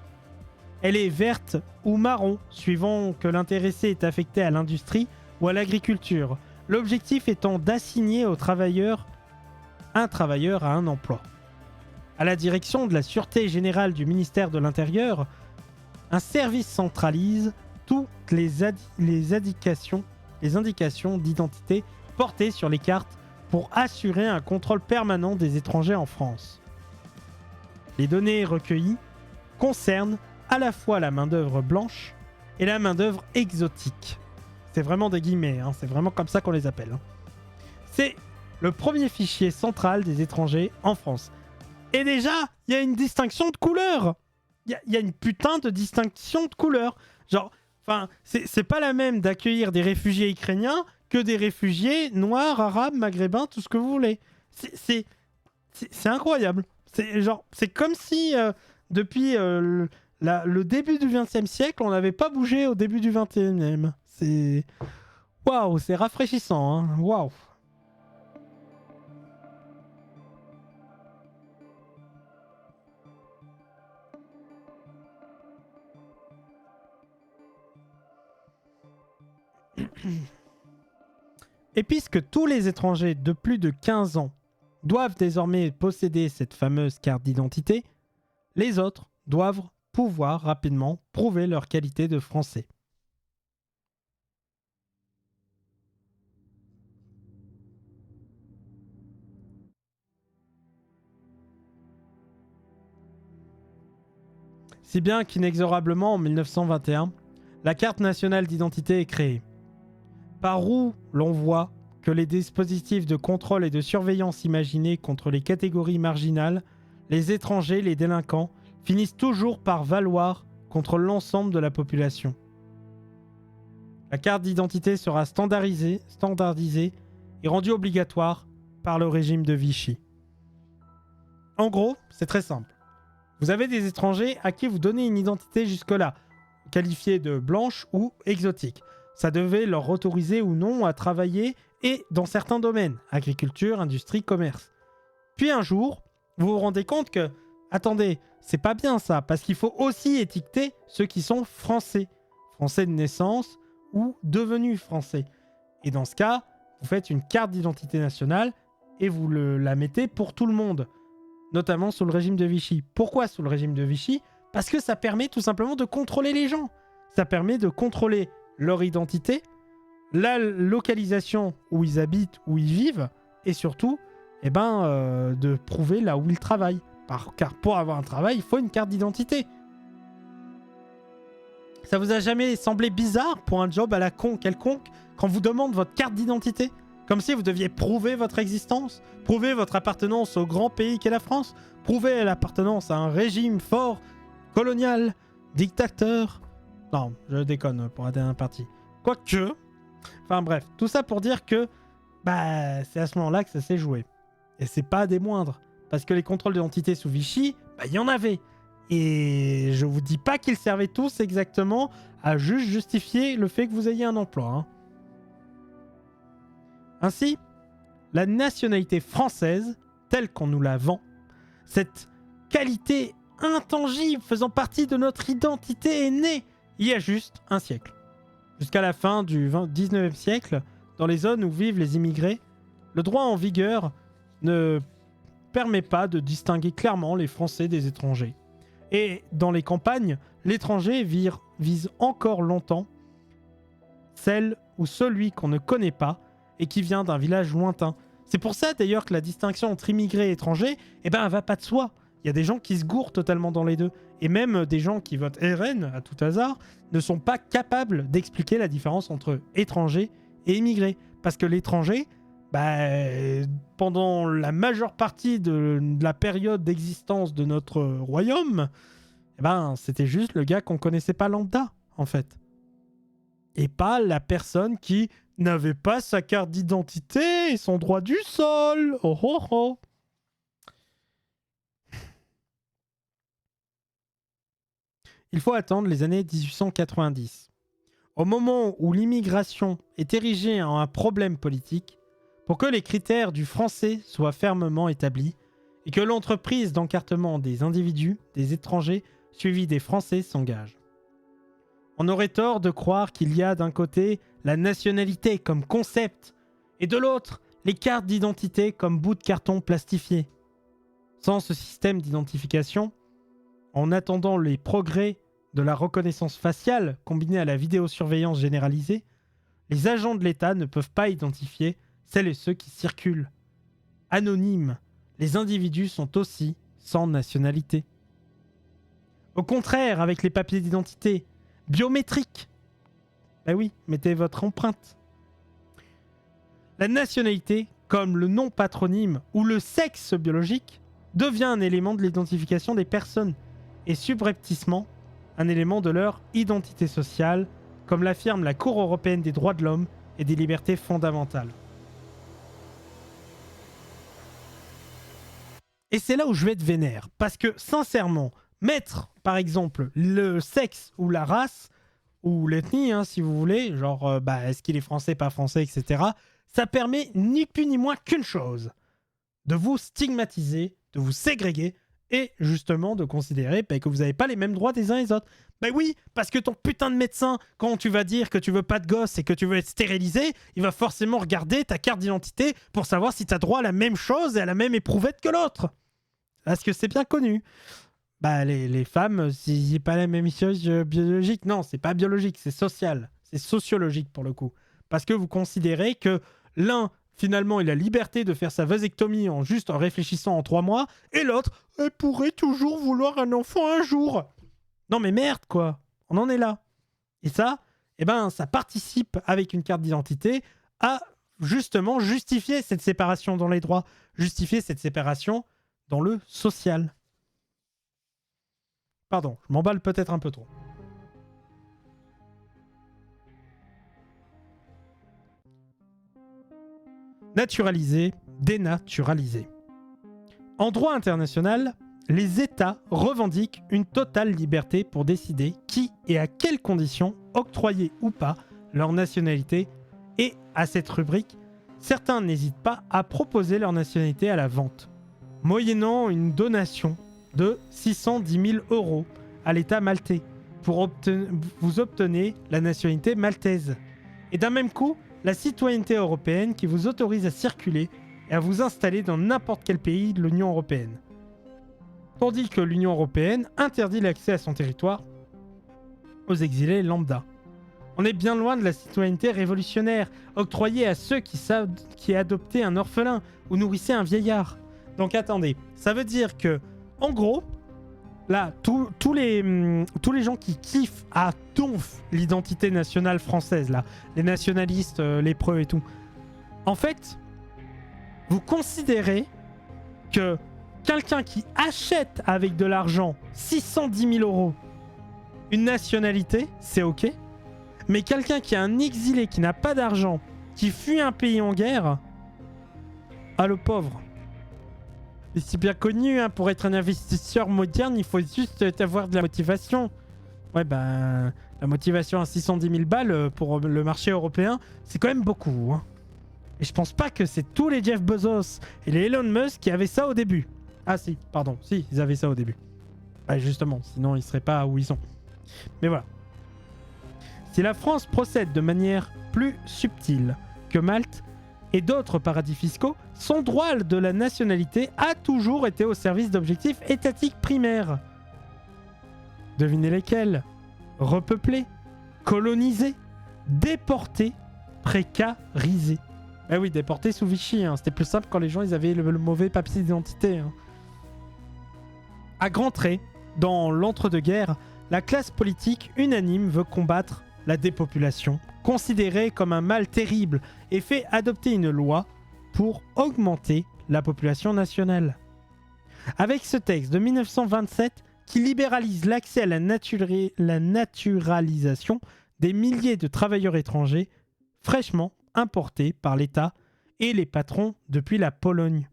Elle est verte ou marron, suivant que l'intéressé est affecté à l'industrie ou à l'agriculture, l'objectif étant d'assigner un travailleur à un emploi. À la direction de la Sûreté générale du ministère de l'Intérieur, un service centralise toutes les indications d'identité portées sur les cartes pour assurer un contrôle permanent des étrangers en France. Les données recueillies concernent à la fois la main-d'œuvre blanche et la main-d'œuvre exotique. C'est vraiment des guillemets, hein, c'est vraiment comme ça qu'on les appelle. Hein. C'est le premier fichier central des étrangers en France. Et déjà, il y a une distinction de couleur. Il y a une putain de distinction de couleur. Genre, c'est pas la même d'accueillir des réfugiés ukrainiens que des réfugiés noirs, arabes, maghrébins, tout ce que vous voulez. C'est incroyable. C'est comme si depuis le début du XXe siècle, on n'avait pas bougé au début du XXIe. C'est... Waouh, c'est rafraîchissant. Hein. Waouh. Et puisque tous les étrangers de plus de 15 ans doivent désormais posséder cette fameuse carte d'identité, les autres doivent pouvoir rapidement prouver leur qualité de français. Si bien qu'inexorablement en 1921, la carte nationale d'identité est créée. Par où l'on voit que les dispositifs de contrôle et de surveillance imaginés contre les catégories marginales, les étrangers, les délinquants, finissent toujours par valoir contre l'ensemble de la population. La carte d'identité sera standardisée et rendue obligatoire par le régime de Vichy. En gros, c'est très simple. Vous avez des étrangers à qui vous donnez une identité jusque-là, qualifiée de blanche ou exotique. Ça devait leur autoriser ou non à travailler et dans certains domaines, agriculture, industrie, commerce. Puis un jour, vous vous rendez compte que, attendez, c'est pas bien ça, parce qu'il faut aussi étiqueter ceux qui sont français, français de naissance ou devenus français. Et dans ce cas, vous faites une carte d'identité nationale et vous la mettez pour tout le monde, notamment sous le régime de Vichy. Pourquoi sous le régime de Vichy ? Parce que ça permet tout simplement de contrôler les gens. Ça permet de contrôler leur identité, la localisation où ils habitent, où ils vivent, et surtout, de prouver là où ils travaillent. Car pour avoir un travail, il faut une carte d'identité. Ça vous a jamais semblé bizarre pour un job à la con quelconque quand vous demande votre carte d'identité ? Comme si vous deviez prouver votre existence, prouver votre appartenance au grand pays qu'est la France, prouver l'appartenance à un régime fort, colonial, dictateur. Non, je déconne pour atteindre un parti. Quoique, enfin bref, tout ça pour dire que c'est à ce moment-là que ça s'est joué. Et c'est pas des moindres. Parce que les contrôles d'identité sous Vichy, il y en avait. Et je vous dis pas qu'ils servaient tous exactement à juste justifier le fait que vous ayez un emploi. Hein. Ainsi, la nationalité française, telle qu'on nous la vend, cette qualité intangible faisant partie de notre identité est née il y a juste un siècle. Jusqu'à la fin du 19e siècle, dans les zones où vivent les immigrés, le droit en vigueur ne permet pas de distinguer clairement les Français des étrangers. Et dans les campagnes, l'étranger vise encore longtemps celle ou celui qu'on ne connaît pas et qui vient d'un village lointain. C'est pour ça d'ailleurs que la distinction entre immigrés et étrangers, elle va pas de soi. Il y a des gens qui se gourrent totalement dans les deux. Et même des gens qui votent RN, à tout hasard, ne sont pas capables d'expliquer la différence entre étrangers et immigrés. Parce que l'étranger, pendant la majeure partie de la période d'existence de notre royaume, c'était juste le gars qu'on connaissait pas lambda, en fait. Et pas la personne qui n'avait pas sa carte d'identité et son droit du sol. Oh oh oh. Il faut attendre les années 1890, au moment où l'immigration est érigée en un problème politique, pour que les critères du français soient fermement établis et que l'entreprise d'encartement des individus, des étrangers, suivis des Français s'engage. On aurait tort de croire qu'il y a d'un côté la nationalité comme concept et de l'autre les cartes d'identité comme bouts de carton plastifiés. Sans ce système d'identification, en attendant les progrès de la reconnaissance faciale combinée à la vidéosurveillance généralisée, les agents de l'État ne peuvent pas identifier celles et ceux qui circulent. Anonymes, les individus sont aussi sans nationalité. Au contraire, avec les papiers d'identité biométriques, oui, mettez votre empreinte. La nationalité, comme le nom patronyme ou le sexe biologique, devient un élément de l'identification des personnes et subrepticement un élément de leur identité sociale, comme l'affirme la Cour européenne des droits de l'homme et des libertés fondamentales. Et c'est là où je vais être vénère, parce que sincèrement, mettre par exemple le sexe ou la race, ou l'ethnie si vous voulez, genre est-ce qu'il est français, pas français, etc., ça permet ni plus ni moins qu'une chose, de vous stigmatiser, de vous ségréguer, et justement de considérer que vous n'avez pas les mêmes droits des uns et des autres. Oui, parce que ton putain de médecin, quand tu vas dire que tu veux pas de gosse et que tu veux être stérilisé, il va forcément regarder ta carte d'identité pour savoir si tu as droit à la même chose et à la même éprouvette que l'autre. Parce que c'est bien connu. Les femmes, si c'est pas la même chose biologique, non, c'est pas biologique, c'est social. C'est sociologique pour le coup. Parce que vous considérez que l'un, finalement, il a la liberté de faire sa vasectomie en réfléchissant en 3 mois, et l'autre, elle pourrait toujours vouloir un enfant un jour. Non mais merde quoi, on en est là. Et ça, ça participe avec une carte d'identité à justement justifier cette séparation dans les droits, justifier cette séparation dans le social. Pardon, je m'emballe peut-être un peu trop. Naturaliser, dénaturaliser. En droit international, les États revendiquent une totale liberté pour décider qui et à quelles conditions octroyer ou pas leur nationalité, et à cette rubrique, certains n'hésitent pas à proposer leur nationalité à la vente, moyennant une donation de 610 000 € à l'État maltais pour vous obtenez la nationalité maltaise. Et d'un même coup, la citoyenneté européenne qui vous autorise à circuler et à vous installer dans n'importe quel pays de l'Union européenne. Tandis que l'Union européenne interdit l'accès à son territoire aux exilés lambda. On est bien loin de la citoyenneté révolutionnaire, octroyée à ceux qui adoptaient un orphelin ou nourrissaient un vieillard. Donc attendez, ça veut dire que, en gros, là, tous les gens qui kiffent à donf l'identité nationale française, là, les nationalistes, les preux et tout, en fait, vous considérez que quelqu'un qui achète avec de l'argent 610 000 € une nationalité, c'est ok. Mais quelqu'un qui est un exilé, qui n'a pas d'argent, qui fuit un pays en guerre, le pauvre. Et c'est bien connu, pour être un investisseur moderne, il faut juste avoir de la motivation. Ouais, la motivation à 610 000 balles pour le marché européen, c'est quand même beaucoup. Et je pense pas que c'est tous les Jeff Bezos et les Elon Musk qui avaient ça au début. Ah si, pardon, si, ils avaient ça au début. Justement, sinon ils seraient pas où ils sont. Mais voilà. Si la France procède de manière plus subtile que Malte et d'autres paradis fiscaux, son droit de la nationalité a toujours été au service d'objectifs étatiques primaires. Devinez lesquels? Repeupler, coloniser, déporter, précariser. Oui, déporter sous Vichy, c'était plus simple quand les gens ils avaient le mauvais papier d'identité. À grands traits, dans l'entre-deux-guerres, la classe politique unanime veut combattre la dépopulation, considérée comme un mal terrible, et fait adopter une loi pour augmenter la population nationale. Avec ce texte de 1927 qui libéralise l'accès à la naturalisation des milliers de travailleurs étrangers fraîchement importés par l'État et les patrons depuis la Pologne,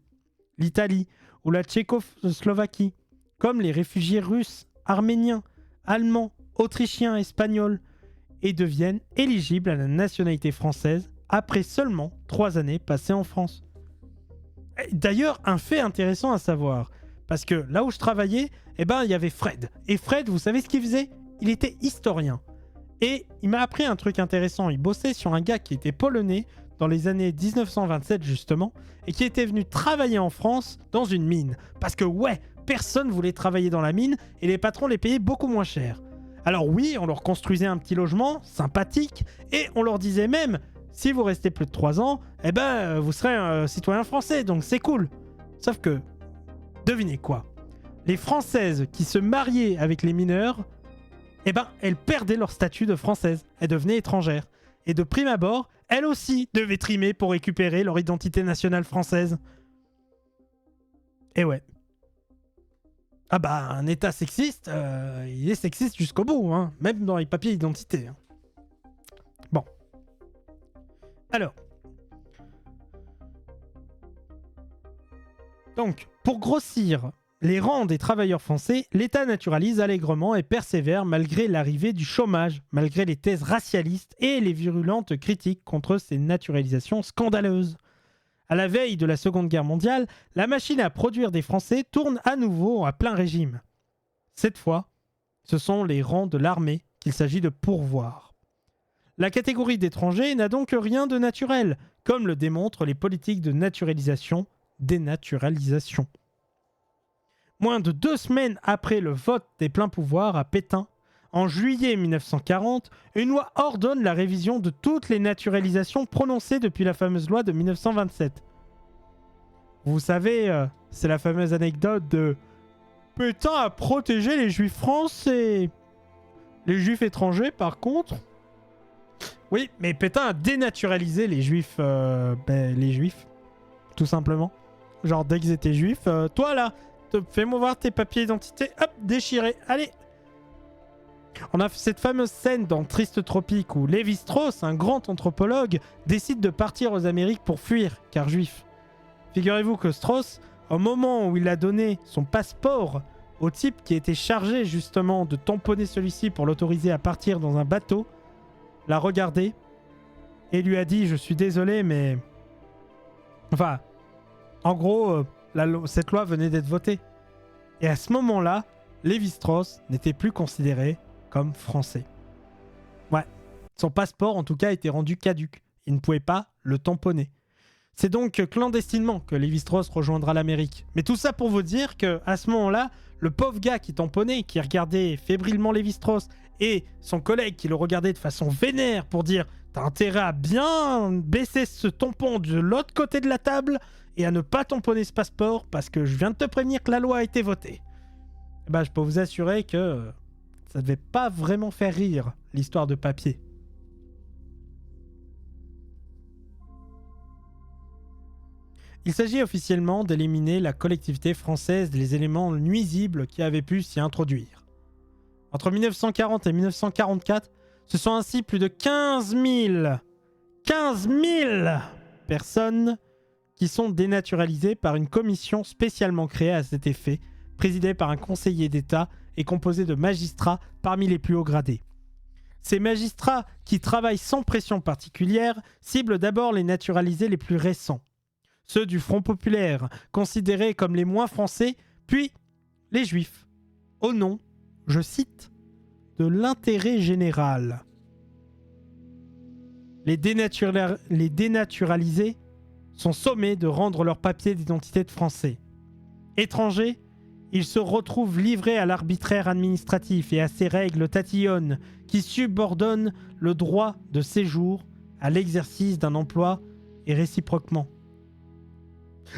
l'Italie ou la Tchécoslovaquie, comme les réfugiés russes, arméniens, allemands, autrichiens, espagnols, et deviennent éligibles à la nationalité française après seulement 3 années passées en France. D'ailleurs, un fait intéressant à savoir, parce que là où je travaillais, il y avait Fred. Et Fred, vous savez ce qu'il faisait? Il était historien. Et il m'a appris un truc intéressant. Il bossait sur un gars qui était polonais dans les années 1927 justement, et qui était venu travailler en France dans une mine. Parce que ouais, personne voulait travailler dans la mine et les patrons les payaient beaucoup moins cher. Alors oui, on leur construisait un petit logement sympathique et on leur disait même, si vous restez plus de 3 ans, vous serez un citoyen français, donc c'est cool. Sauf que, devinez quoi? Les Françaises qui se mariaient avec les mineurs, elles perdaient leur statut de Françaises. Elles devenaient étrangères. Et de prime abord, elles aussi devaient trimer pour récupérer leur identité nationale française. Et ouais. Un état sexiste, il est sexiste jusqu'au bout, hein, même dans les papiers d'identité. Hein. Bon. Alors. Donc, pour grossir les rangs des travailleurs français, l'État naturalise allègrement et persévère malgré l'arrivée du chômage, malgré les thèses racialistes et les virulentes critiques contre ces naturalisations scandaleuses. À la veille de la Seconde Guerre mondiale, la machine à produire des Français tourne à nouveau à plein régime. Cette fois, ce sont les rangs de l'armée qu'il s'agit de pourvoir. La catégorie d'étrangers n'a donc rien de naturel, comme le démontrent les politiques de dénaturalisation. Moins de 2 semaines après le vote des pleins pouvoirs à Pétain, en juillet 1940, une loi ordonne la révision de toutes les naturalisations prononcées depuis la fameuse loi de 1927. Vous savez, c'est la fameuse anecdote de Pétain a protégé les juifs français. Les juifs étrangers, par contre... Oui, mais Pétain a dénaturalisé les juifs, tout simplement. Genre, dès qu'ils étaient juifs, toi là, fais-moi voir tes papiers d'identité, hop, déchiré, allez. On a cette fameuse scène dans Triste Tropique où Lévi-Strauss, un grand anthropologue, décide de partir aux Amériques pour fuir, car juif. Figurez-vous que Strauss, au moment où il a donné son passeport au type qui était chargé justement de tamponner celui-ci pour l'autoriser à partir dans un bateau, l'a regardé et lui a dit « Je suis désolé, mais... » Enfin, en gros, cette loi venait d'être votée. Et à ce moment-là, Lévi-Strauss n'était plus considéré comme français. Ouais, son passeport en tout cas était rendu caduc. Il ne pouvait pas le tamponner. C'est donc clandestinement que Lévi-Strauss rejoindra l'Amérique. Mais tout ça pour vous dire qu'à ce moment-là, le pauvre gars qui tamponnait, qui regardait fébrilement Lévi-Strauss, et son collègue qui le regardait de façon vénère pour dire « T'as intérêt à bien baisser ce tampon de l'autre côté de la table et à ne pas tamponner ce passeport parce que je viens de te prévenir que la loi a été votée. » Je peux vous assurer que ça devait pas vraiment faire rire l'histoire de papier. Il s'agit officiellement d'éliminer la collectivité française des éléments nuisibles qui avaient pu s'y introduire. Entre 1940 et 1944, ce sont ainsi plus de 15 000 personnes qui sont dénaturalisées par une commission spécialement créée à cet effet, présidée par un conseiller d'État et composée de magistrats parmi les plus hauts gradés. Ces magistrats, qui travaillent sans pression particulière, ciblent d'abord les naturalisés les plus récents, ceux du Front populaire, considérés comme les moins français, puis les juifs, au nom, je cite, de l'intérêt général. Les dénaturalisés sont sommés de rendre leurs papiers d'identité de français. Étrangers, ils se retrouvent livrés à l'arbitraire administratif et à ses règles tatillonnes qui subordonnent le droit de séjour à l'exercice d'un emploi et réciproquement.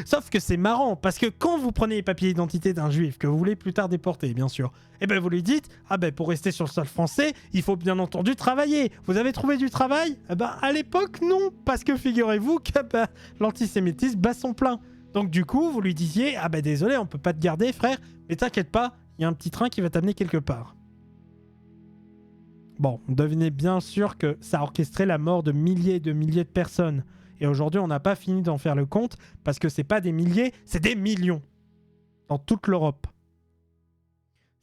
Sauf que c'est marrant, parce que quand vous prenez les papiers d'identité d'un juif que vous voulez plus tard déporter, bien sûr, et ben vous lui dites, ah ben pour rester sur le sol français, il faut bien entendu travailler. Vous avez trouvé du travail? Eh ben à l'époque, non, parce que figurez-vous que l'antisémitisme bat son plein. Donc du coup, vous lui disiez, ah ben désolé, on peut pas te garder, frère, mais t'inquiète pas, il y a un petit train qui va t'amener quelque part. Bon, devinez bien sûr que ça a orchestré la mort de milliers et de milliers de personnes. Et aujourd'hui, on n'a pas fini d'en faire le compte parce que c'est pas des milliers, c'est des millions dans toute l'Europe.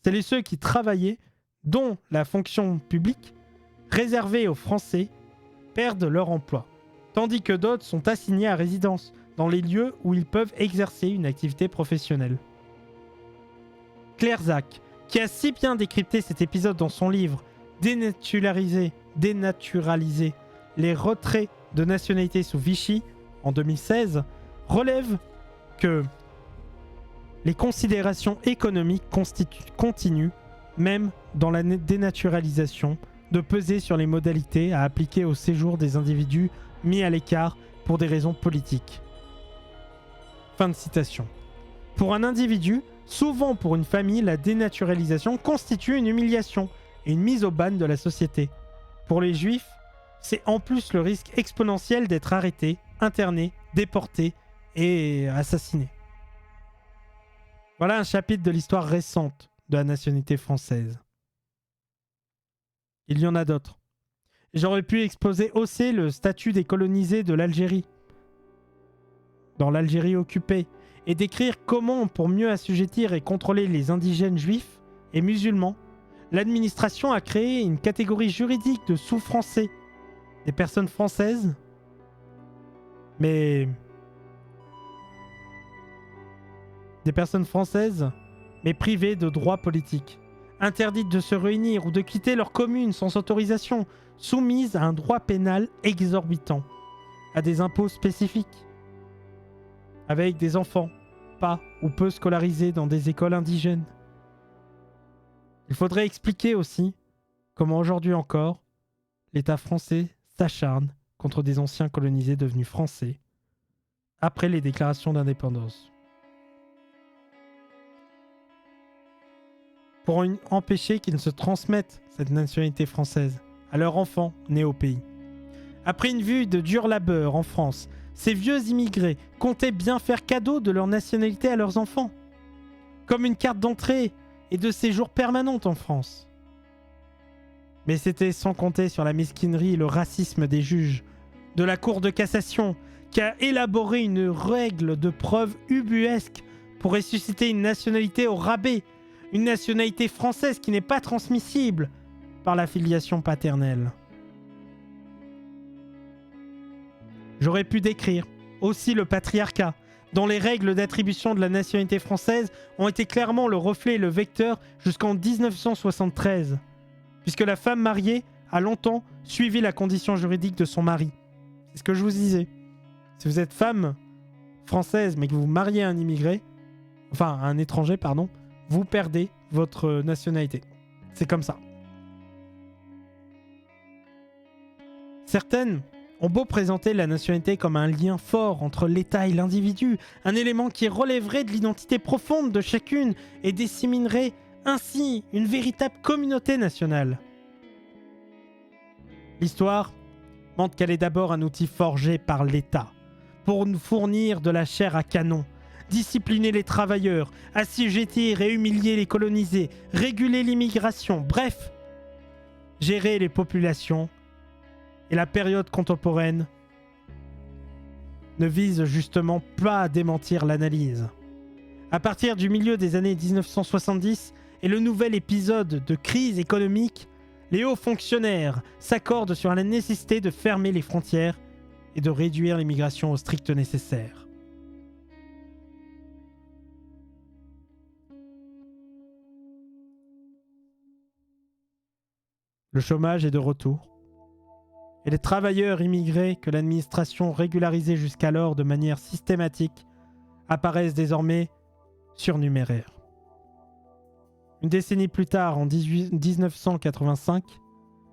C'est ceux qui travaillaient, dont la fonction publique, réservée aux Français, perdent leur emploi, tandis que d'autres sont assignés à résidence dans les lieux où ils peuvent exercer une activité professionnelle. Claire Zach, qui a si bien décrypté cet épisode dans son livre Dénaturaliser les retraits de nationalité sous Vichy en 2016, relève que les considérations économiques continuent, même dans la dénaturalisation, de peser sur les modalités à appliquer au séjour des individus mis à l'écart pour des raisons politiques. Fin de citation. Pour un individu, souvent pour une famille, la dénaturalisation constitue une humiliation et une mise au ban de la société. Pour les juifs, c'est en plus le risque exponentiel d'être arrêté, interné, déporté et assassiné. Voilà un chapitre de l'histoire récente de la nationalité française. Il y en a d'autres. J'aurais pu exposer aussi le statut des colonisés de l'Algérie, dans l'Algérie occupée, et décrire comment, pour mieux assujettir et contrôler les indigènes juifs et musulmans, l'administration a créé une catégorie juridique de sous-français, des personnes françaises, mais privées de droits politiques, interdites de se réunir ou de quitter leur commune sans autorisation, soumises à un droit pénal exorbitant, à des impôts spécifiques, avec des enfants pas ou peu scolarisés dans des écoles indigènes. Il faudrait expliquer aussi comment aujourd'hui encore, l'État français s'acharne contre des anciens colonisés devenus français après les déclarations d'indépendance. Pour empêcher qu'ils ne se transmettent cette nationalité française à leurs enfants nés au pays. Après une vue de dur labeur en France, ces vieux immigrés comptaient bien faire cadeau de leur nationalité à leurs enfants, comme une carte d'entrée et de séjour permanente en France. Mais c'était sans compter sur la mesquinerie et le racisme des juges, de la Cour de cassation, qui a élaboré une règle de preuve ubuesque pour ressusciter une nationalité au rabais, une nationalité française qui n'est pas transmissible par la filiation paternelle. J'aurais pu décrire aussi le patriarcat, dont les règles d'attribution de la nationalité française ont été clairement le reflet et le vecteur jusqu'en 1973, puisque la femme mariée a longtemps suivi la condition juridique de son mari. C'est ce que je vous disais. Si vous êtes femme française mais que vous mariez un immigré, enfin un étranger, pardon, vous perdez votre nationalité. C'est comme ça. Certaines ont beau présenter la nationalité comme un lien fort entre l'État et l'individu, un élément qui relèverait de l'identité profonde de chacune et disséminerait ainsi une véritable communauté nationale. L'histoire montre qu'elle est d'abord un outil forgé par l'État pour nous fournir de la chair à canon, discipliner les travailleurs, assujettir et humilier les colonisés, réguler l'immigration, bref, gérer les populations. Et la période contemporaine ne vise justement pas à démentir l'analyse. À partir du milieu des années 1970 et le nouvel épisode de crise économique, les hauts fonctionnaires s'accordent sur la nécessité de fermer les frontières et de réduire l'immigration au strict nécessaire. Le chômage est de retour. Et les travailleurs immigrés que l'administration régularisait jusqu'alors de manière systématique apparaissent désormais surnuméraires. Une décennie plus tard, en 1985,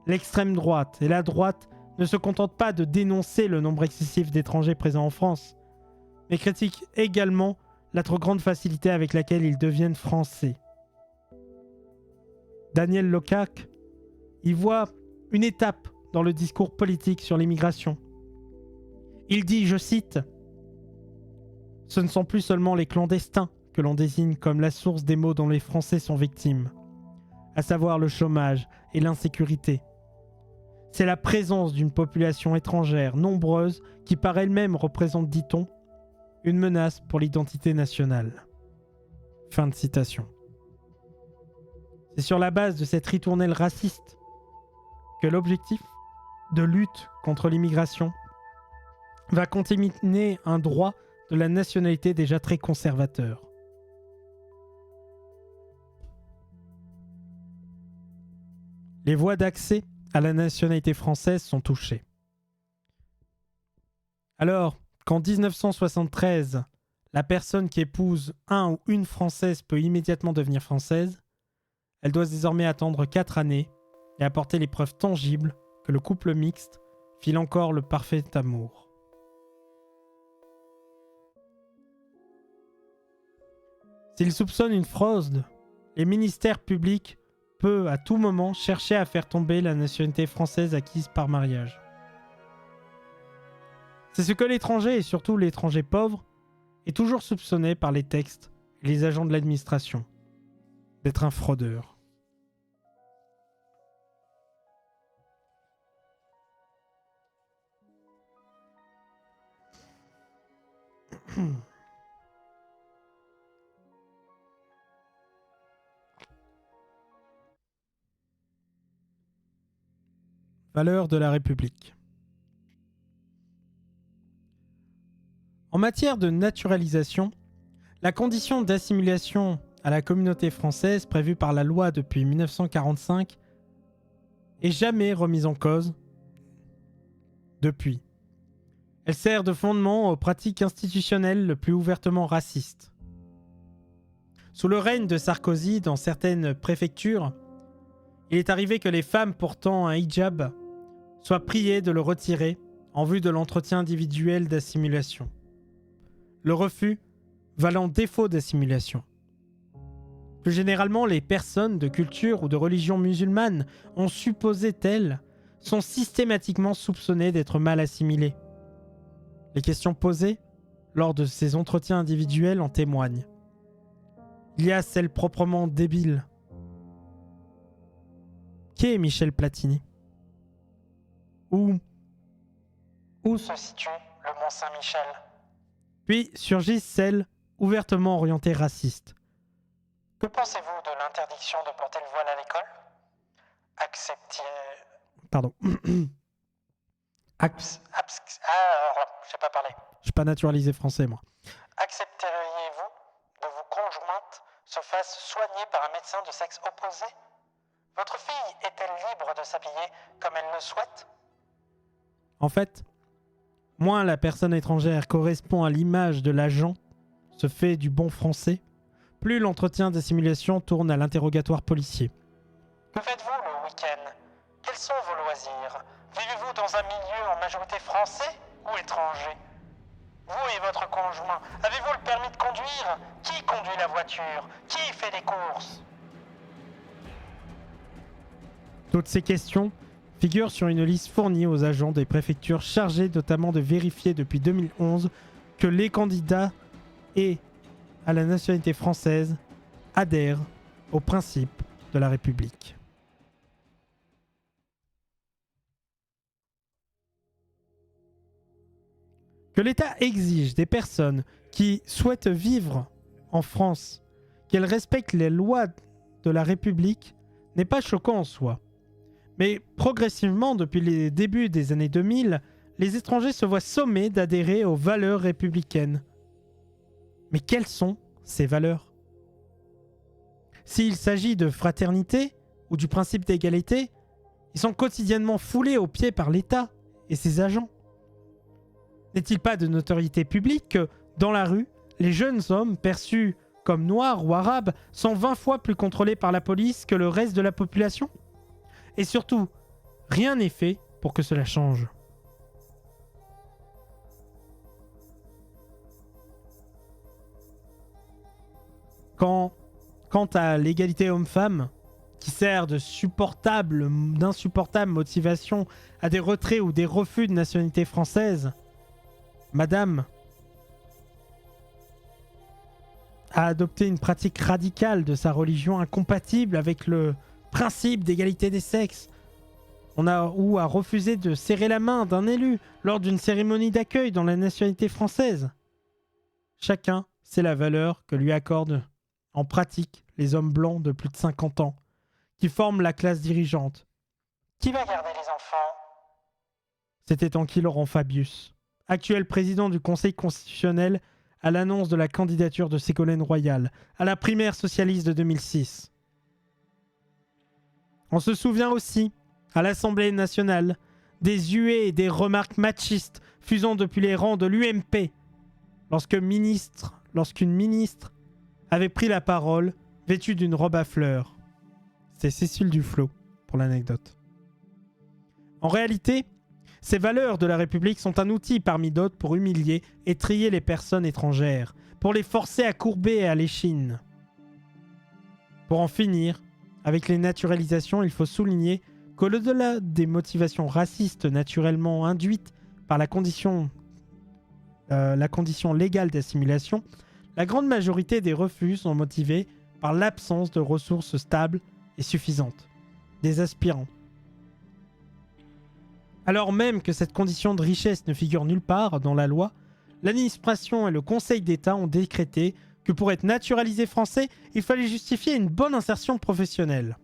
l'extrême droite et la droite ne se contentent pas de dénoncer le nombre excessif d'étrangers présents en France, mais critique également la trop grande facilité avec laquelle ils deviennent français. Daniel Locach y voit une étape dans le discours politique sur l'immigration. Il dit, je cite, « Ce ne sont plus seulement les clandestins que l'on désigne comme la source des maux dont les Français sont victimes, à savoir le chômage et l'insécurité. C'est la présence d'une population étrangère nombreuse qui par elle-même représente, dit-on, une menace pour l'identité nationale. » Fin de citation. C'est sur la base de cette ritournelle raciste que l'objectif de lutte contre l'immigration va contaminer un droit de la nationalité déjà très conservateur. Les voies d'accès à la nationalité française sont touchées. Alors qu'en 1973, la personne qui épouse un ou une Française peut immédiatement devenir française, elle doit désormais attendre 4 années et apporter les preuves tangibles que le couple mixte file encore le parfait amour. S'il soupçonne une fraude, les ministères publics peuvent à tout moment chercher à faire tomber la nationalité française acquise par mariage. C'est ce que l'étranger, et surtout l'étranger pauvre, est toujours soupçonné par les textes et les agents de l'administration d'être un fraudeur. Valeurs de la République. En matière de naturalisation, la condition d'assimilation à la communauté française prévue par la loi depuis 1945 est jamais remise en cause depuis. Elle sert de fondement aux pratiques institutionnelles le plus ouvertement racistes. Sous le règne de Sarkozy, dans certaines préfectures, il est arrivé que les femmes portant un hijab soient priées de le retirer en vue de l'entretien individuel d'assimilation. Le refus valant défaut d'assimilation. Plus généralement, les personnes de culture ou de religion musulmane, on supposé telles, sont systématiquement soupçonnées d'être mal assimilées. Les questions posées lors de ces entretiens individuels en témoignent. Il y a celle proprement débile. Qui est Michel Platini ? Où se situe le Mont Saint-Michel ? Puis surgissent celles ouvertement orientées racistes. Que pensez-vous de l'interdiction de porter le voile à l'école ? Pardon. Je sais pas parler. Je suis pas naturalisé français, moi. Accepteriez-vous de vos conjointes se fassent soigner par un médecin de sexe opposé ? Votre fille est-elle libre de s'habiller comme elle le souhaite ? En fait, moins la personne étrangère correspond à l'image de l'agent, ce fait du bon français, plus l'entretien d'assimilation tourne à l'interrogatoire policier. Que faites-vous le week-end ? Quels sont vos loisirs ? Vivez-vous dans un milieu en majorité français ou étranger ? Vous et votre conjoint, avez-vous le permis de conduire ? Qui conduit la voiture ? Qui fait les courses ? Toutes ces questions figurent sur une liste fournie aux agents des préfectures chargés notamment de vérifier depuis 2011 que les candidats et à la nationalité française adhèrent aux principes de la République. Que l'État exige des personnes qui souhaitent vivre en France qu'elles respectent les lois de la République n'est pas choquant en soi. Mais progressivement, depuis les débuts des années 2000, les étrangers se voient sommés d'adhérer aux valeurs républicaines. Mais quelles sont ces valeurs ? S'il s'agit de fraternité ou du principe d'égalité, ils sont quotidiennement foulés aux pieds par l'État et ses agents. N'est-il pas de notoriété publique que, dans la rue, les jeunes hommes perçus comme noirs ou arabes sont 20 fois plus contrôlés par la police que le reste de la population ? Et surtout, rien n'est fait pour que cela change. Quant à l'égalité homme-femme, qui sert d'insupportable motivation à des retraits ou des refus de nationalité française, Madame a adopté une pratique radicale de sa religion incompatible avec le principe d'égalité des sexes. Ou a refusé de serrer la main d'un élu lors d'une cérémonie d'accueil dans la nationalité française. Chacun sait la valeur que lui accordent en pratique les hommes blancs de plus de 50 ans, qui forment la classe dirigeante. Qui va garder les enfants? C'était en qui Laurent Fabius, actuel président du Conseil constitutionnel, à l'annonce de la candidature de Ségolène Royal à la primaire socialiste de 2006. On se souvient aussi, à l'Assemblée nationale, des huées et des remarques machistes fusant depuis les rangs de l'UMP lorsqu'une ministre avait pris la parole vêtue d'une robe à fleurs. C'est Cécile Duflot, pour l'anecdote. En réalité, ces valeurs de la République sont un outil parmi d'autres pour humilier et trier les personnes étrangères, pour les forcer à courber et à l'échine. Pour en finir avec les naturalisations, il faut souligner qu'au-delà des motivations racistes naturellement induites par la condition légale d'assimilation, la grande majorité des refus sont motivés par l'absence de ressources stables et suffisantes des aspirants. Alors même que cette condition de richesse ne figure nulle part dans la loi, l'administration et le Conseil d'État ont décrété que pour être naturalisé français, il fallait justifier une bonne insertion professionnelle.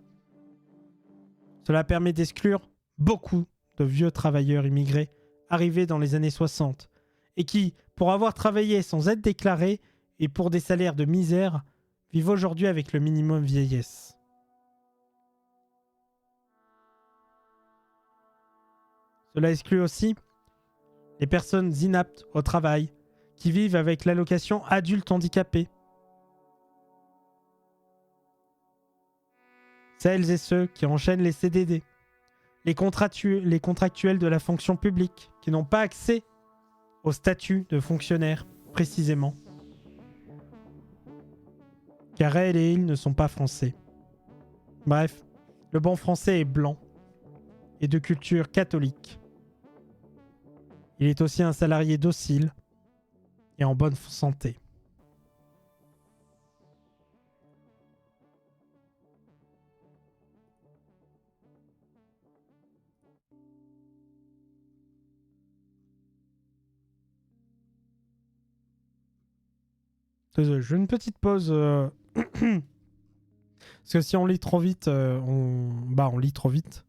Cela permet d'exclure beaucoup de vieux travailleurs immigrés arrivés dans les années 60 et qui, pour avoir travaillé sans être déclarés et pour des salaires de misère, vivent aujourd'hui avec le minimum vieillesse. Cela exclut aussi les personnes inaptes au travail qui vivent avec l'allocation adulte handicapé. Celles et ceux qui enchaînent les CDD, les contractuels de la fonction publique qui n'ont pas accès au statut de fonctionnaire précisément, car elles et ils ne sont pas français. Bref, le bon français est blanc et de culture catholique. Il est aussi un salarié docile et en bonne santé. Désolé, je fais une petite pause. Parce que si on lit trop vite, on lit trop vite.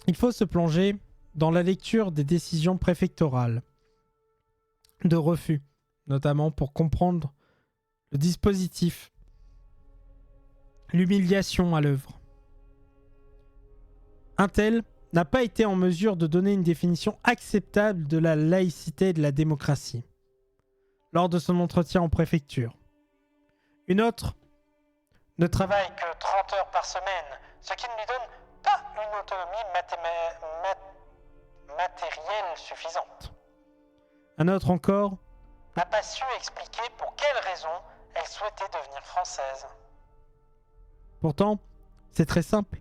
Il faut se plonger dans la lecture des décisions préfectorales de refus, notamment pour comprendre le dispositif, l'humiliation à l'œuvre. Un tel n'a pas été en mesure de donner une définition acceptable de la laïcité et de la démocratie lors de son entretien en préfecture. Une autre ne travaille que 30 heures par semaine, ce qui ne lui donne pas une autonomie matérielle suffisante. Un autre encore n'a pas su expliquer pour quelles raisons elle souhaitait devenir française. Pourtant, c'est très simple.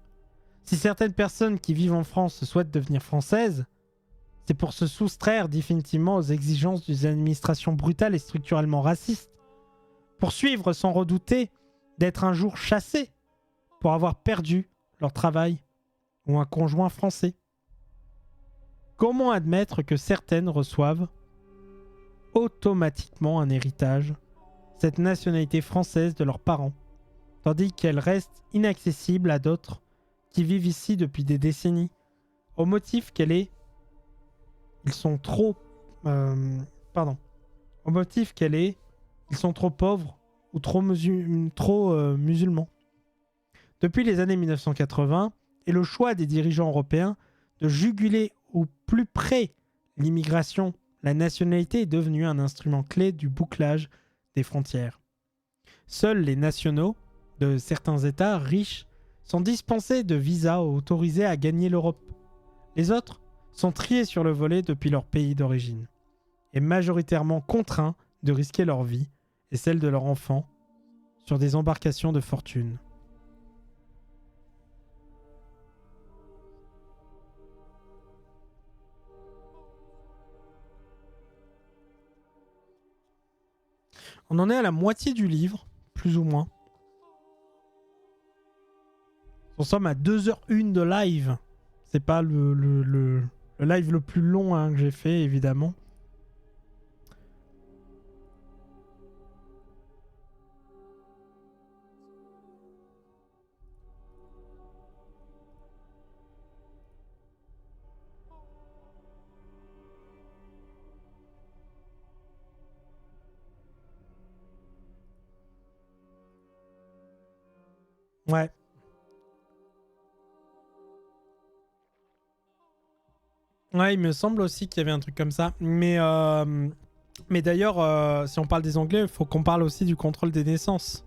Si certaines personnes qui vivent en France souhaitent devenir françaises, c'est pour se soustraire définitivement aux exigences d'une administration brutale et structurellement raciste, pour suivre sans redouter d'être un jour chassés pour avoir perdu leur travail ou un conjoint français. Comment admettre que certaines reçoivent automatiquement un héritage, cette nationalité française de leurs parents, tandis qu'elle reste inaccessible à d'autres qui vivent ici depuis des décennies, au motif ils sont trop pauvres ou trop musulmans. Depuis les années 1980 et le choix des dirigeants européens de juguler au plus près l'immigration, la nationalité est devenue un instrument clé du bouclage des frontières. Seuls les nationaux de certains États riches sont dispensés de visa ou autorisés à gagner l'Europe. Les autres sont triés sur le volet depuis leur pays d'origine et majoritairement contraints de risquer leur vie et celle de leurs enfants sur des embarcations de fortune. On en est à la moitié du livre, plus ou moins. Nous sommes à 2h01 de live. C'est pas le live le plus long que j'ai fait, évidemment. Ouais. Ouais, il me semble aussi qu'il y avait un truc comme ça. Mais d'ailleurs, si on parle des Anglais, il faut qu'on parle aussi du contrôle des naissances.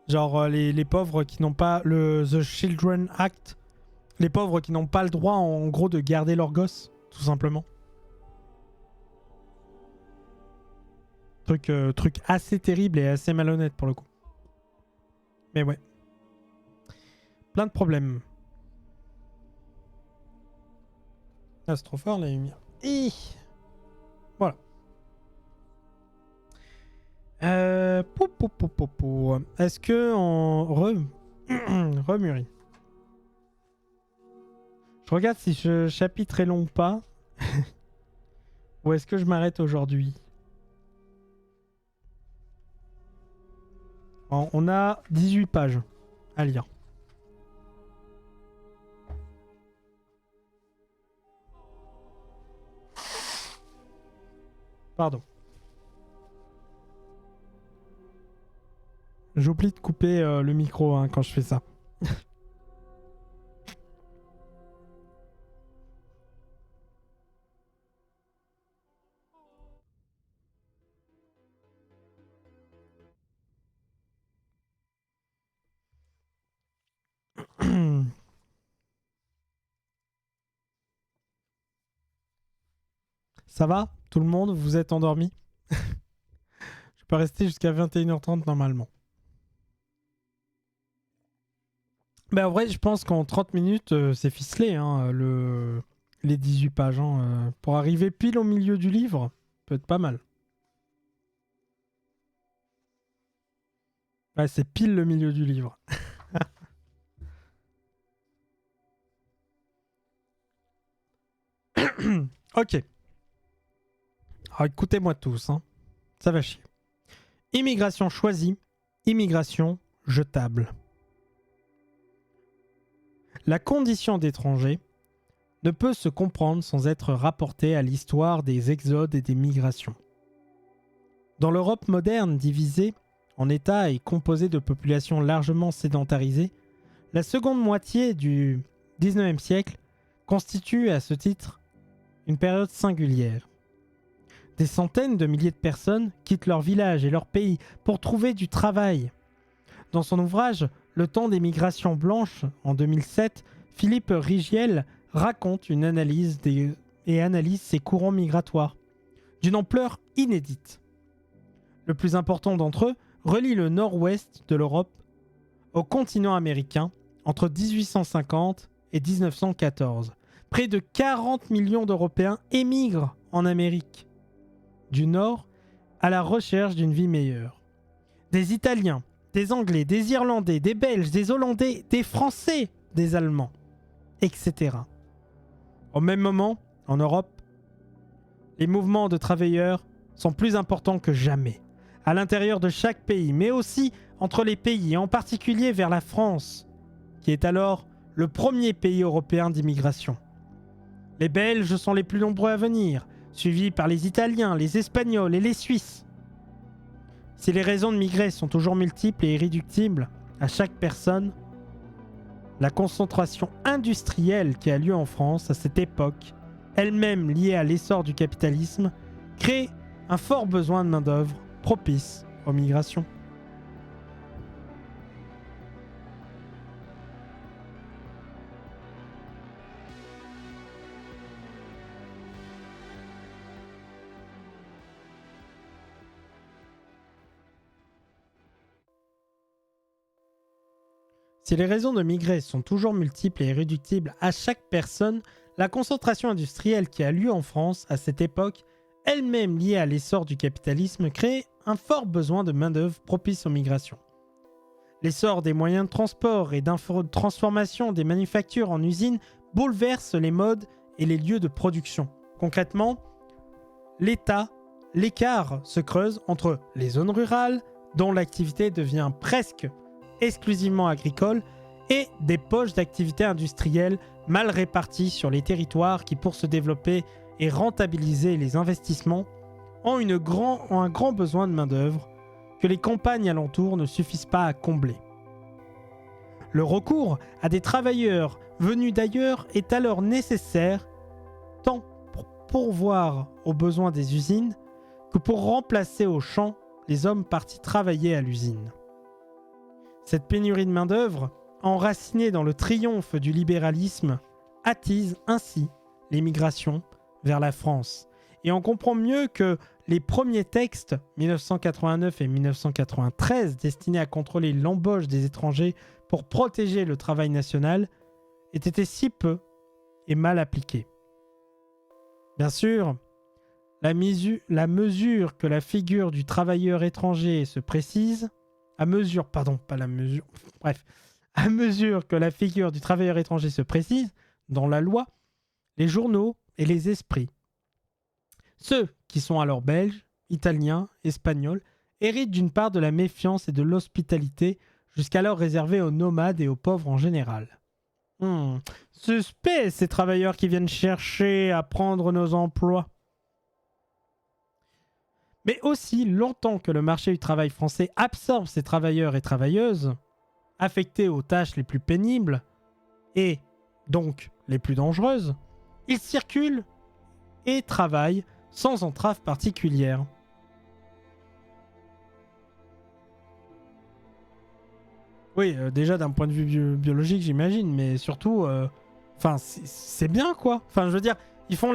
Genre les pauvres qui n'ont pas le The Children Act. Les pauvres qui n'ont pas le droit, en gros, de garder leurs gosses, tout simplement. Truc assez terrible et assez malhonnête pour le coup. Mais ouais. Plein de problèmes. Ah, c'est trop fort la lumière. Et voilà. Est-ce que on remûrit? Je regarde si ce chapitre est long ou pas. Ou est-ce que je m'arrête aujourd'hui? On a 18 pages à lire. Pardon. J'oublie de couper le micro quand je fais ça. Ça va? Tout le monde? Vous êtes endormis? Je peux rester jusqu'à 21h30 normalement. Ben, en vrai, je pense qu'en 30 minutes, c'est ficelé, les 18 pages. Pour arriver pile au milieu du livre, peut être pas mal. Ouais, c'est pile le milieu du livre. Ok. Alors écoutez-moi tous, ça va chier. Immigration choisie, immigration jetable. La condition d'étranger ne peut se comprendre sans être rapportée à l'histoire des exodes et des migrations. Dans l'Europe moderne divisée en États et composée de populations largement sédentarisées, la seconde moitié du XIXe siècle constitue à ce titre une période singulière. Des centaines de milliers de personnes quittent leur village et leur pays pour trouver du travail. Dans son ouvrage Le temps des migrations blanches en 2007, Philippe Rigiel raconte une analyse ces courants migratoires d'une ampleur inédite. Le plus important d'entre eux relie le nord-ouest de l'Europe au continent américain entre 1850 et 1914. Près de 40 millions d'Européens émigrent en Amérique du Nord à la recherche d'une vie meilleure. Des Italiens, des Anglais, des Irlandais, des Belges, des Hollandais, des Français, des Allemands, etc. Au même moment, en Europe, les mouvements de travailleurs sont plus importants que jamais, à l'intérieur de chaque pays, mais aussi entre les pays, et en particulier vers la France, qui est alors le premier pays européen d'immigration. Les Belges sont les plus nombreux à venir, suivis par les Italiens, les Espagnols et les Suisses. Si les raisons de migrer sont toujours multiples et irréductibles à chaque personne, la concentration industrielle qui a lieu en France à cette époque, elle-même liée à l'essor du capitalisme, crée un fort besoin de main-d'œuvre propice aux migrations. Si les raisons de migrer sont toujours multiples et irréductibles à chaque personne, la concentration industrielle qui a lieu en France à cette époque, elle-même liée à l'essor du capitalisme, crée un fort besoin de main-d'œuvre propice aux migrations. L'essor des moyens de transport et de transformation des manufactures en usines bouleverse les modes et les lieux de production. Concrètement, l'écart se creuse entre les zones rurales, dont l'activité devient presque exclusivement agricole, et des poches d'activité industrielle mal réparties sur les territoires qui, pour se développer et rentabiliser les investissements, ont un grand besoin de main-d'œuvre que les campagnes alentours ne suffisent pas à combler. Le recours à des travailleurs venus d'ailleurs est alors nécessaire tant pour pourvoir aux besoins des usines que pour remplacer au champ les hommes partis travailler à l'usine. Cette pénurie de main-d'œuvre, enracinée dans le triomphe du libéralisme, attise ainsi l'émigration vers la France. Et on comprend mieux que les premiers textes, 1989 et 1993, destinés à contrôler l'embauche des étrangers pour protéger le travail national, aient été si peu et mal appliqués. Bien sûr, à mesure que la figure du travailleur étranger se précise, à mesure que la figure du travailleur étranger se précise dans la loi, les journaux et les esprits, ceux qui sont alors belges, italiens, espagnols, héritent d'une part de la méfiance et de l'hospitalité jusqu'alors réservée aux nomades et aux pauvres en général. Suspect, ces travailleurs qui viennent chercher à prendre nos emplois. Mais aussi, longtemps que le marché du travail français absorbe ces travailleurs et travailleuses, affectés aux tâches les plus pénibles, et donc les plus dangereuses, ils circulent et travaillent sans entrave particulière. Oui, déjà d'un point de vue biologique, j'imagine, mais surtout, c'est bien, quoi. Enfin, je veux dire, ils font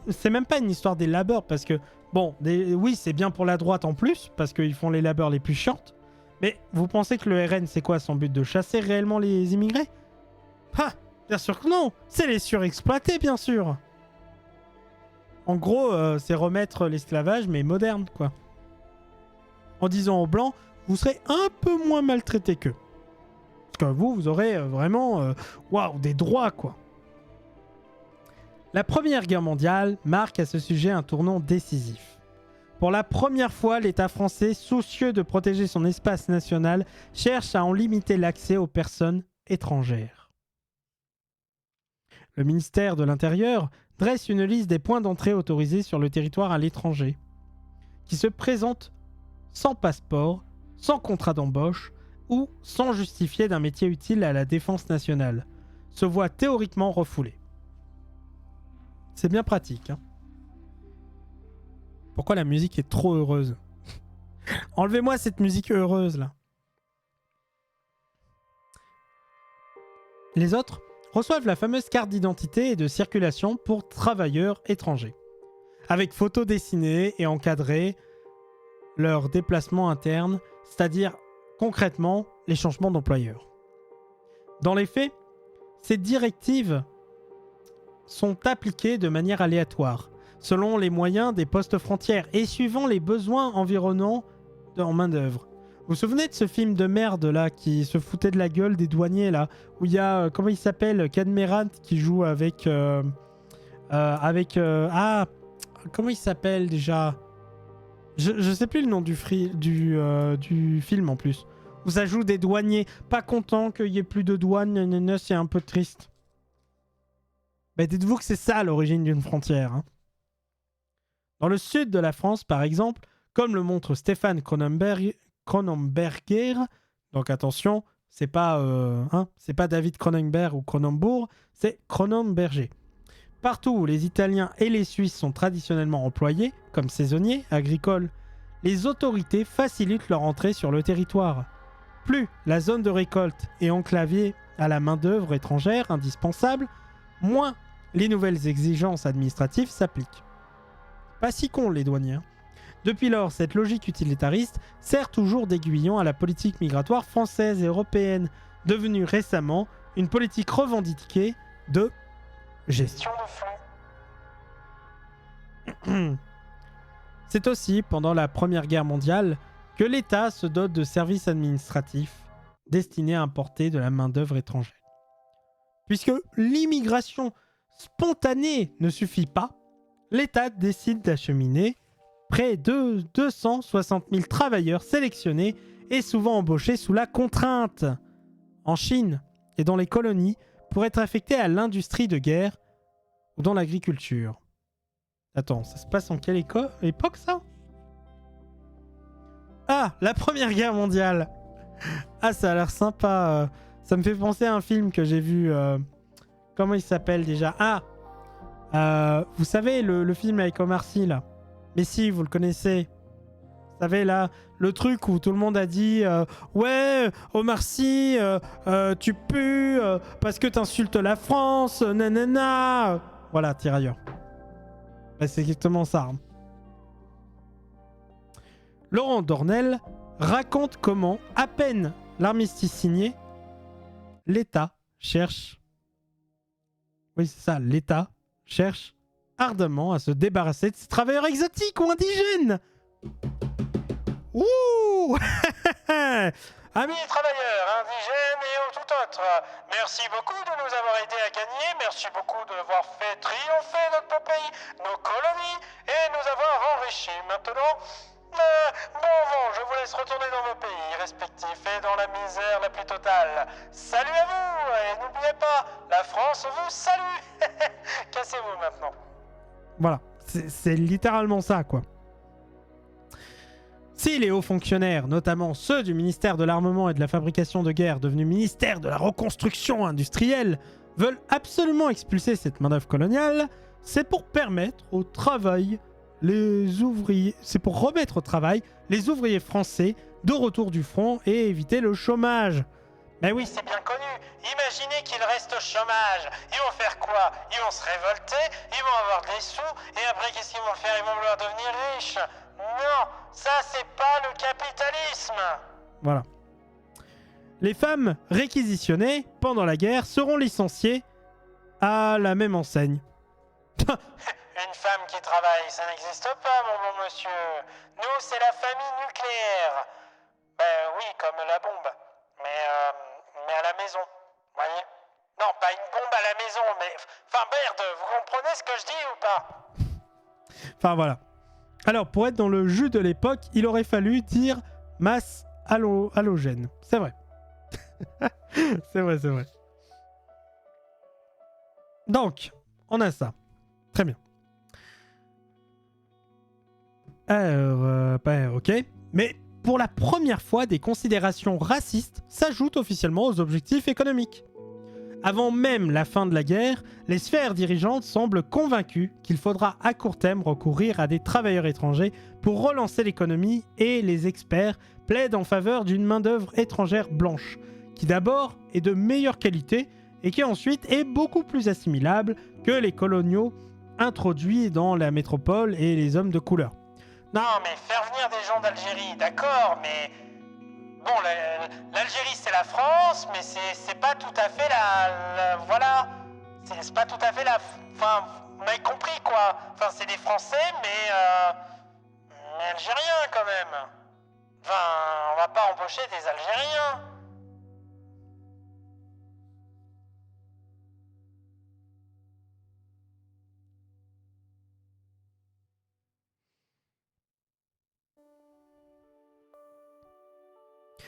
c'est même pas une histoire des labeurs, parce que, bon, oui, c'est bien pour la droite en plus, parce qu'ils font les labeurs les plus chiantes, mais vous pensez que le RN, c'est quoi son but? De chasser réellement les immigrés? Ah, bien sûr que non. C'est les surexploiter, bien sûr. En gros, c'est remettre l'esclavage, mais moderne, quoi. En disant aux Blancs, vous serez un peu moins maltraités qu'eux. Parce que vous aurez vraiment des droits, quoi. La Première Guerre mondiale marque à ce sujet un tournant décisif. Pour la première fois, l'État français, soucieux de protéger son espace national, cherche à en limiter l'accès aux personnes étrangères. Le ministère de l'Intérieur dresse une liste des points d'entrée autorisés sur le territoire à l'étranger, qui se présentent sans passeport, sans contrat d'embauche ou sans justifier d'un métier utile à la défense nationale, se voient théoriquement refoulés. C'est bien pratique, hein. Pourquoi la musique est trop heureuse? Enlevez-moi cette musique heureuse, là. Les autres reçoivent la fameuse carte d'identité et de circulation pour travailleurs étrangers, avec photos dessinées et encadrées leur déplacement interne, c'est-à-dire concrètement les changements d'employeur. Dans les faits, ces directives sont appliquées de manière aléatoire, selon les moyens des postes frontières et suivant les besoins environnants en main-d'œuvre. Vous vous souvenez de ce film de merde là qui se foutait de la gueule des douaniers là, où il y a comment il s'appelle, Cadmerat qui joue avec comment il s'appelle déjà, je sais plus le nom du film en plus, où ça joue des douaniers pas contents qu'il y ait plus de douane, c'est un peu triste. Mais dites-vous que c'est ça l'origine d'une frontière, hein. Dans le sud de la France, par exemple, comme le montre Stéphane Cronenberger, donc attention, c'est pas David Cronenberg ou Cronenbourg, c'est Cronenberger. Partout où les Italiens et les Suisses sont traditionnellement employés, comme saisonniers, agricoles, les autorités facilitent leur entrée sur le territoire. Plus la zone de récolte est enclavée à la main-d'œuvre étrangère indispensable, moins les nouvelles exigences administratives s'appliquent. Pas si con les douaniers. Depuis lors, cette logique utilitariste sert toujours d'aiguillon à la politique migratoire française et européenne, devenue récemment une politique revendiquée de gestion de flux. C'est aussi pendant la Première Guerre mondiale que l'État se dote de services administratifs destinés à importer de la main-d'œuvre étrangère. Puisque l'immigration spontanée ne suffit pas, l'État décide d'acheminer près de 260 000 travailleurs sélectionnés et souvent embauchés sous la contrainte en Chine et dans les colonies pour être affectés à l'industrie de guerre ou dans l'agriculture. Attends, ça se passe en quelle époque ça? Ah, la Première Guerre mondiale. Ah, ça a l'air sympa. Ça me fait penser à un film que j'ai vu. Comment il s'appelle déjà? Ah, vous savez, le film avec Omar Sy, là. Mais si, vous le connaissez. Vous savez, là, le truc où tout le monde a dit ouais, Omar Sy, tu pues parce que t'insultes la France, nanana. Voilà, Tirailleurs. Bah, c'est exactement ça. Hein. Laurent Dornel raconte comment, à peine l'armistice signé, l'État cherche... Oui, c'est ça, l'État cherche ardemment à se débarrasser de ces travailleurs exotiques ou indigènes. Ouh. Amis travailleurs, indigènes et tout autre, merci beaucoup de nous avoir aidés à gagner, merci beaucoup d'avoir fait triompher notre beau pays, nos colonies, et nous avoir enrichis. Maintenant, bon vent, je vous laisse retourner dans vos pays respectifs et dans la misère la plus totale. Salut à vous, et n'oubliez pas, la France vous salue. Cassez-vous maintenant. Voilà, c'est littéralement ça, quoi. Si les hauts fonctionnaires, notamment ceux du ministère de l'Armement et de la Fabrication de guerre, devenu ministère de la Reconstruction industrielle, veulent absolument expulser cette main-d'œuvre coloniale, c'est pour permettre au travail c'est pour remettre au travail les ouvriers français de retour du front et éviter le chômage. Ben oui, c'est bien connu. Imaginez qu'ils restent au chômage. Ils vont faire quoi? Ils vont se révolter, ils vont avoir des sous, et après qu'est-ce qu'ils vont faire? Ils vont vouloir devenir riches. Non, ça c'est pas le capitalisme. Voilà. Les femmes réquisitionnées pendant la guerre seront licenciées à la même enseigne. Une femme qui travaille, ça n'existe pas, mon bon monsieur. Nous, c'est la famille nucléaire. Ben oui, comme la bombe. Mais à la maison, voyez? Non, pas une bombe à la maison, mais... Enfin, merde, vous comprenez ce que je dis ou pas? Enfin, voilà. Alors, pour être dans le jus de l'époque, il aurait fallu dire masse halogène. C'est vrai. C'est vrai, c'est vrai. Donc, on a ça. Très bien. Alors, ok. Mais pour la première fois, des considérations racistes s'ajoutent officiellement aux objectifs économiques. Avant même la fin de la guerre, les sphères dirigeantes semblent convaincues qu'il faudra à court terme recourir à des travailleurs étrangers pour relancer l'économie, et les experts plaident en faveur d'une main-d'œuvre étrangère blanche, qui d'abord est de meilleure qualité et qui ensuite est beaucoup plus assimilable que les coloniaux introduits dans la métropole et les hommes de couleur. Non, mais faire venir des gens d'Algérie, d'accord, mais... Bon, l'Algérie, c'est la France, mais c'est pas tout à fait voilà. C'est pas tout à fait Enfin, vous m'avez compris, quoi. Enfin, c'est des Français, mais Algériens, quand même. Enfin, on va pas embaucher des Algériens.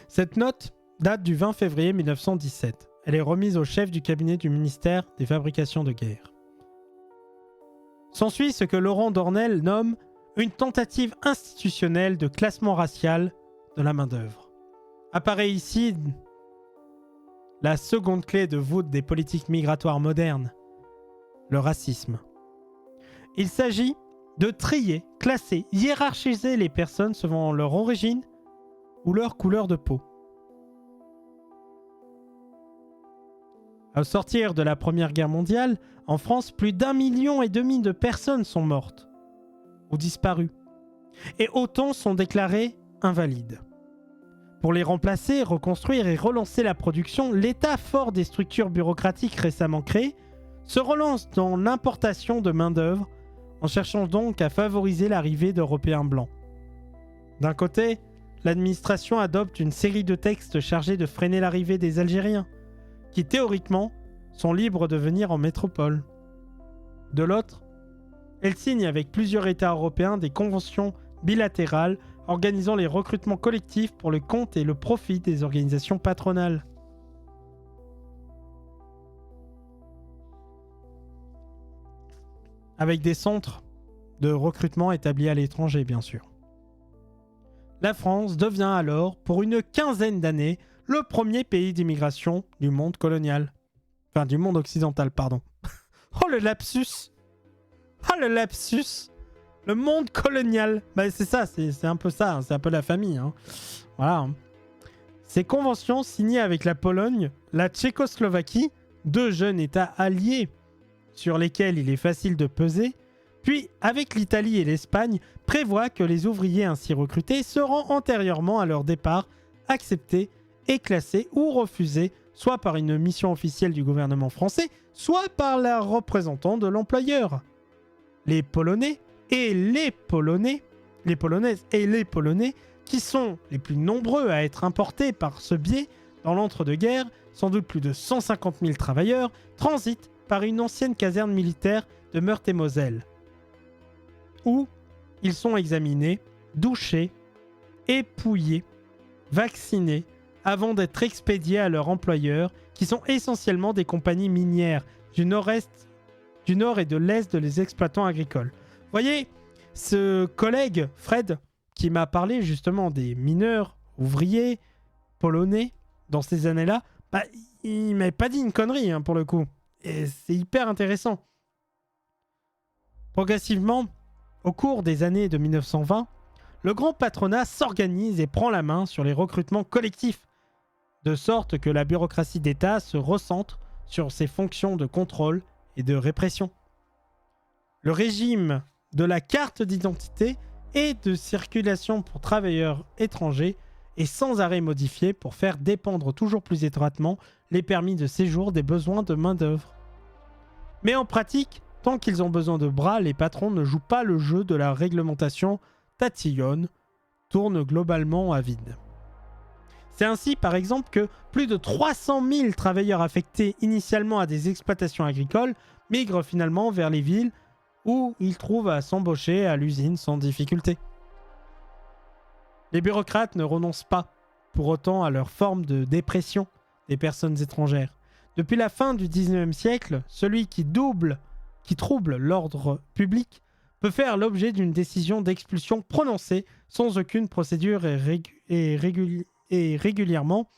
Cette note date du 20 février 1917. Elle est remise au chef du cabinet du ministère des Fabrications de guerre. S'ensuit ce que Laurent Dornel nomme une tentative institutionnelle de classement racial de la main-d'œuvre. Apparaît ici la seconde clé de voûte des politiques migratoires modernes, le racisme. Il s'agit de trier, classer, hiérarchiser les personnes selon leur origine ou leur couleur de peau. Au sortir de la Première Guerre mondiale, en France, plus d'1,5 million de personnes sont mortes ou disparues, et autant sont déclarées invalides. Pour les remplacer, reconstruire et relancer la production, l'État, fort des structures bureaucratiques récemment créées, se relance dans l'importation de main-d'œuvre en cherchant donc à favoriser l'arrivée d'Européens blancs. D'un côté, l'administration adopte une série de textes chargés de freiner l'arrivée des Algériens, qui théoriquement sont libres de venir en métropole. De l'autre, elle signe avec plusieurs États européens des conventions bilatérales organisant les recrutements collectifs pour le compte et le profit des organisations patronales. Avec des centres de recrutement établis à l'étranger, bien sûr. La France devient alors, pour une quinzaine d'années, le premier pays d'immigration du monde colonial. Enfin, du monde occidental, pardon. Oh, le lapsus! Oh, le lapsus! Le monde colonial. Bah, c'est ça, c'est un peu ça, hein, c'est un peu la famille. Hein. Voilà. Ces conventions signées avec la Pologne, la Tchécoslovaquie, deux jeunes États alliés sur lesquels il est facile de peser, puis avec l'Italie et l'Espagne, prévoient que les ouvriers ainsi recrutés seront antérieurement à leur départ acceptés et classés ou refusés, soit par une mission officielle du gouvernement français, soit par la représentant de l'employeur. Les Polonais et les Polonais, les Polonaises et les Polonais, qui sont les plus nombreux à être importés par ce biais dans l'entre-deux-guerres, sans doute plus de 150 000 travailleurs, transitent par une ancienne caserne militaire de Meurthe-et-Moselle, où ils sont examinés, douchés, épouillés, vaccinés, avant d'être expédiés à leurs employeurs, qui sont essentiellement des compagnies minières du nord et de l'est des exploitants agricoles. Vous voyez, ce collègue, Fred, qui m'a parlé justement des mineurs ouvriers polonais dans ces années-là, bah, il m'avait pas dit une connerie hein, pour le coup. Et c'est hyper intéressant. Progressivement, au cours des années de 1920, le grand patronat s'organise et prend la main sur les recrutements collectifs, de sorte que la bureaucratie d'État se recentre sur ses fonctions de contrôle et de répression. Le régime de la carte d'identité et de circulation pour travailleurs étrangers est sans arrêt modifié pour faire dépendre toujours plus étroitement les permis de séjour des besoins de main-d'œuvre. Mais en pratique, tant qu'ils ont besoin de bras, les patrons ne jouent pas le jeu de la réglementation tatillonne, tournent globalement à vide. C'est ainsi, par exemple, que plus de 300 000 travailleurs affectés initialement à des exploitations agricoles migrent finalement vers les villes où ils trouvent à s'embaucher à l'usine sans difficulté. Les bureaucrates ne renoncent pas, pour autant, à leur forme de dépression des personnes étrangères. Depuis la fin du XIXe siècle, celui qui trouble l'ordre public peut faire l'objet d'une décision d'expulsion prononcée sans aucune procédure et régulièrement,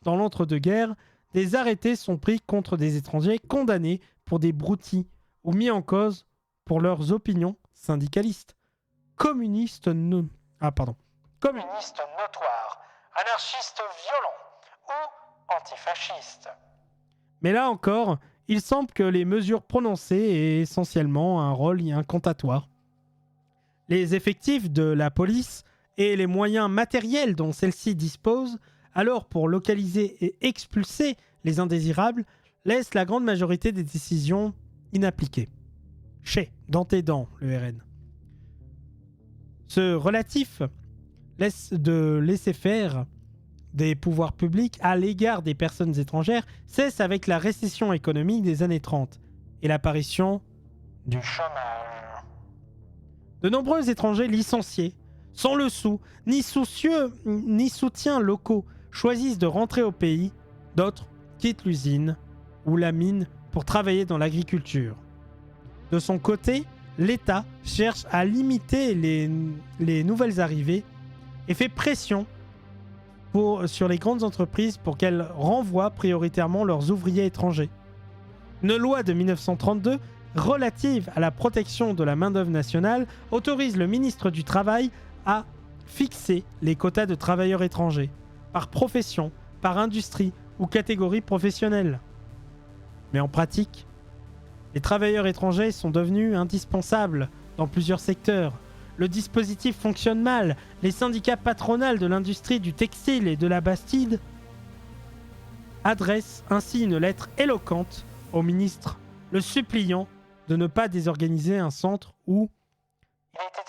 dans l'entre-deux-guerres, des arrêtés sont pris contre des étrangers condamnés pour des broutilles ou mis en cause pour leurs opinions syndicalistes. Communistes notoires, anarchistes violents ou antifascistes. Mais là encore, il semble que les mesures prononcées aient essentiellement un rôle incantatoire. Les effectifs de la police et les moyens matériels dont celle-ci dispose, alors pour localiser et expulser les indésirables, laissent la grande majorité des décisions inappliquées. Dans tes dents, le RN. Ce relatif de laisser-faire des pouvoirs publics à l'égard des personnes étrangères cesse avec la récession économique des années 30 et l'apparition du chômage. De nombreux étrangers licenciés, sans le sou, ni soutiens locaux, choisissent de rentrer au pays. D'autres quittent l'usine ou la mine pour travailler dans l'agriculture. De son côté, l'État cherche à limiter les nouvelles arrivées et fait pression sur les grandes entreprises pour qu'elles renvoient prioritairement leurs ouvriers étrangers. Une loi de 1932 relative à la protection de la main-d'œuvre nationale autorise le ministre du Travail à fixer les quotas de travailleurs étrangers, par profession, par industrie ou catégorie professionnelle. Mais en pratique, les travailleurs étrangers sont devenus indispensables dans plusieurs secteurs. le dispositif fonctionne mal. Les syndicats patronaux de l'industrie du textile et de la Bastide adressent ainsi une lettre éloquente au ministre, le suppliant de ne pas désorganiser un centre où il était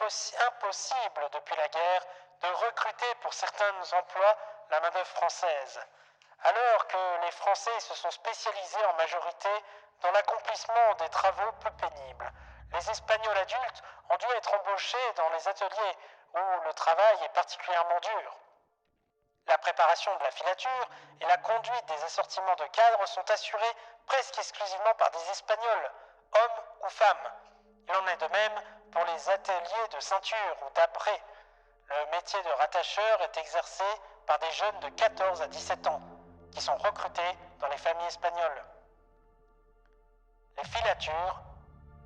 impossible depuis la guerre de recruter pour certains emplois la main-d'œuvre française, alors que les Français se sont spécialisés en majorité dans l'accomplissement des travaux plus pénibles. Les Espagnols adultes ont dû être embauchés dans les ateliers où le travail est particulièrement dur. La préparation de la filature et la conduite des assortiments de cadres sont assurées presque exclusivement par des Espagnols, hommes ou femmes. Il en est de même pour les ateliers de ceinture ou d'après. Le métier de rattacheur est exercé par des jeunes de 14 à 17 ans, qui sont recrutés dans les familles espagnoles. Les filatures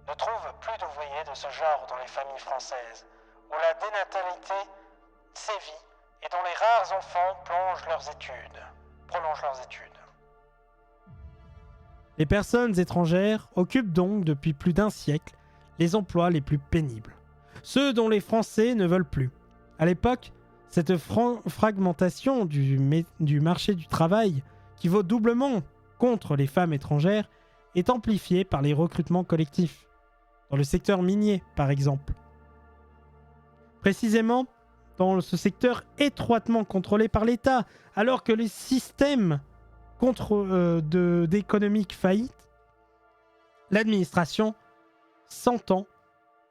ne trouvent plus d'ouvriers de ce genre dans les familles françaises, où la dénatalité sévit et dont les rares enfants prolongent leurs études. Les personnes étrangères occupent donc depuis plus d'un siècle les emplois les plus pénibles, ceux dont les Français ne veulent plus. À l'époque, cette fragmentation du marché du travail, qui vaut doublement contre les femmes étrangères, est amplifiée par les recrutements collectifs, dans le secteur minier par exemple. Précisément, dans ce secteur étroitement contrôlé par l'État, alors que les systèmes d'économique faillite, l'administration s'entend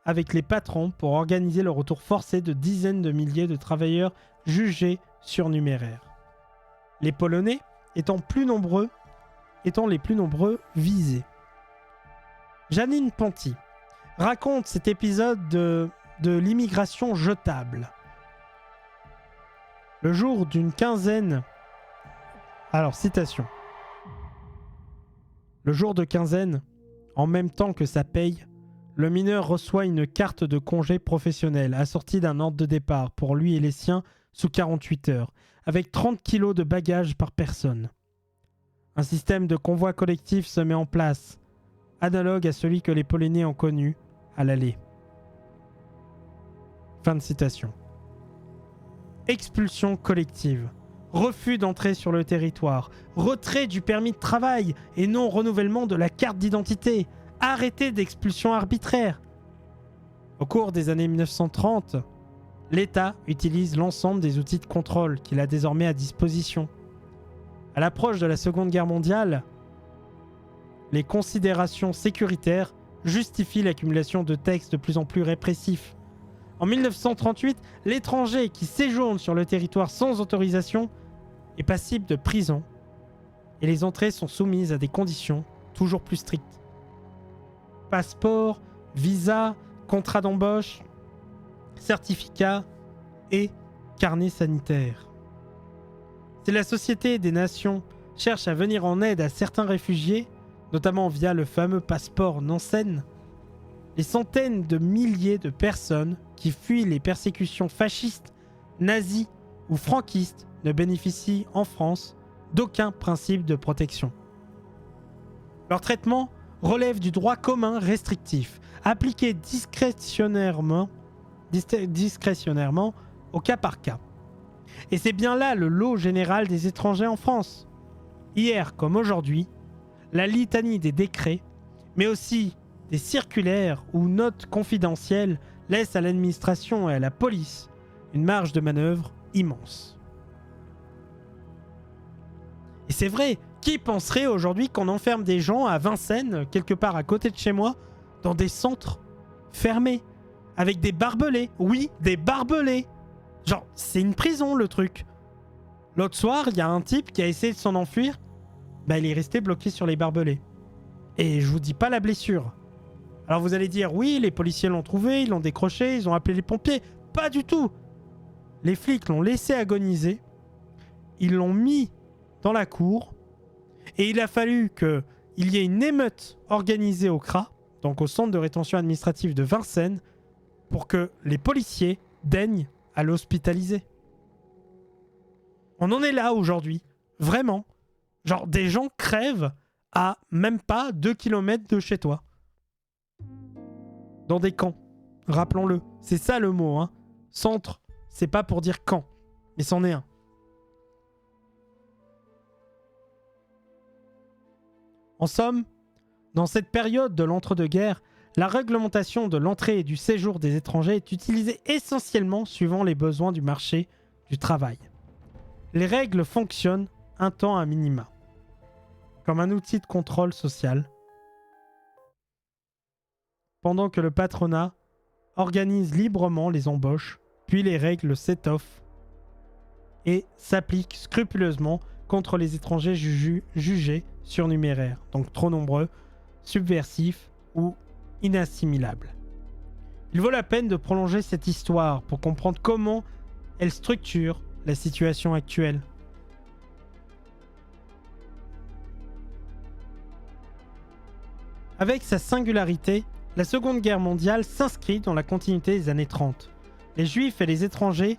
avec les patrons pour organiser le retour forcé de dizaines de milliers de travailleurs jugés surnuméraires. Les Polonais étant les plus nombreux visés. Janine Ponty raconte cet épisode de l'immigration jetable. Le jour d'une quinzaine... Alors, citation. Le jour de quinzaine, en même temps que sa paye, le mineur reçoit une carte de congé professionnel assortie d'un ordre de départ pour lui et les siens sous 48 heures, avec 30 kilos de bagages par personne. Un système de convoi collectif se met en place, analogue à celui que les Polonais ont connu à l'aller. Fin de citation. Expulsion collective, refus d'entrer sur le territoire, retrait du permis de travail et non renouvellement de la carte d'identité, arrêté d'expulsion arbitraire. Au cours des années 1930, l'État utilise l'ensemble des outils de contrôle qu'il a désormais à disposition. À l'approche de la Seconde Guerre mondiale, les considérations sécuritaires justifient l'accumulation de textes de plus en plus répressifs. En 1938, l'étranger qui séjourne sur le territoire sans autorisation est passible de prison et les entrées sont soumises à des conditions toujours plus strictes. Passeport, visa, contrat d'embauche, certificat et carnet sanitaire. Si la Société des Nations cherche à venir en aide à certains réfugiés, notamment via le fameux passeport Nansen, les centaines de milliers de personnes qui fuient les persécutions fascistes, nazies ou franquistes ne bénéficient en France d'aucun principe de protection. Leur traitement relève du droit commun restrictif, appliqué discrétionnairement au cas par cas. Et c'est bien là le lot général des étrangers en France. Hier comme aujourd'hui, la litanie des décrets, mais aussi des circulaires ou notes confidentielles laissent à l'administration et à la police une marge de manœuvre immense. Et c'est vrai, qui penserait aujourd'hui qu'on enferme des gens à Vincennes, quelque part à côté de chez moi, dans des centres fermés, avec des barbelés. Oui, des barbelés. Genre, c'est une prison le truc. L'autre soir, il y a un type qui a essayé de s'en enfuir. Bah, il est resté bloqué sur les barbelés. Et je vous dis pas la blessure. Alors vous allez dire, oui, les policiers l'ont trouvé, ils l'ont décroché, ils ont appelé les pompiers. Pas du tout. Les flics l'ont laissé agoniser. Ils l'ont mis dans la cour. Et il a fallu qu'il y ait une émeute organisée au CRA, donc au centre de rétention administrative de Vincennes, pour que les policiers daignent à l'hospitaliser. On en est là aujourd'hui. Vraiment. Genre, des gens crèvent à même pas 2 km de chez toi. Dans des camps. Rappelons-le. C'est ça le mot, hein. Centre, c'est pas pour dire quand, mais c'en est un. En somme, dans cette période de l'entre-deux-guerres, la réglementation de l'entrée et du séjour des étrangers est utilisée essentiellement suivant les besoins du marché du travail. Les règles fonctionnent un temps à minima, comme un outil de contrôle social, pendant que le patronat organise librement les embauches, puis les règles s'étoffent et s'appliquent scrupuleusement contre les étrangers jugés surnuméraires, donc trop nombreux, subversifs ou inassimilables. Il vaut la peine de prolonger cette histoire pour comprendre comment elle structure la situation actuelle. Avec sa singularité, la Seconde Guerre mondiale s'inscrit dans la continuité des années 30. Les Juifs et les étrangers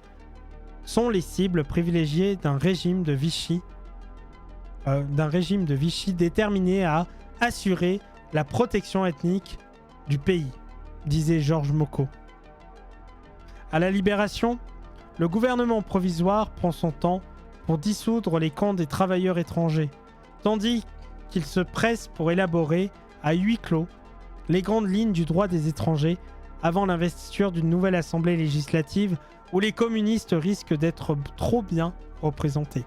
sont les cibles privilégiées d'un régime de Vichy déterminé à assurer la protection ethnique du pays, disait Georges Mocco. À la Libération, le gouvernement provisoire prend son temps pour dissoudre les camps des travailleurs étrangers, tandis qu'il se presse pour élaborer, à huis clos, les grandes lignes du droit des étrangers avant l'investiture d'une nouvelle assemblée législative où les communistes risquent d'être trop bien représentés.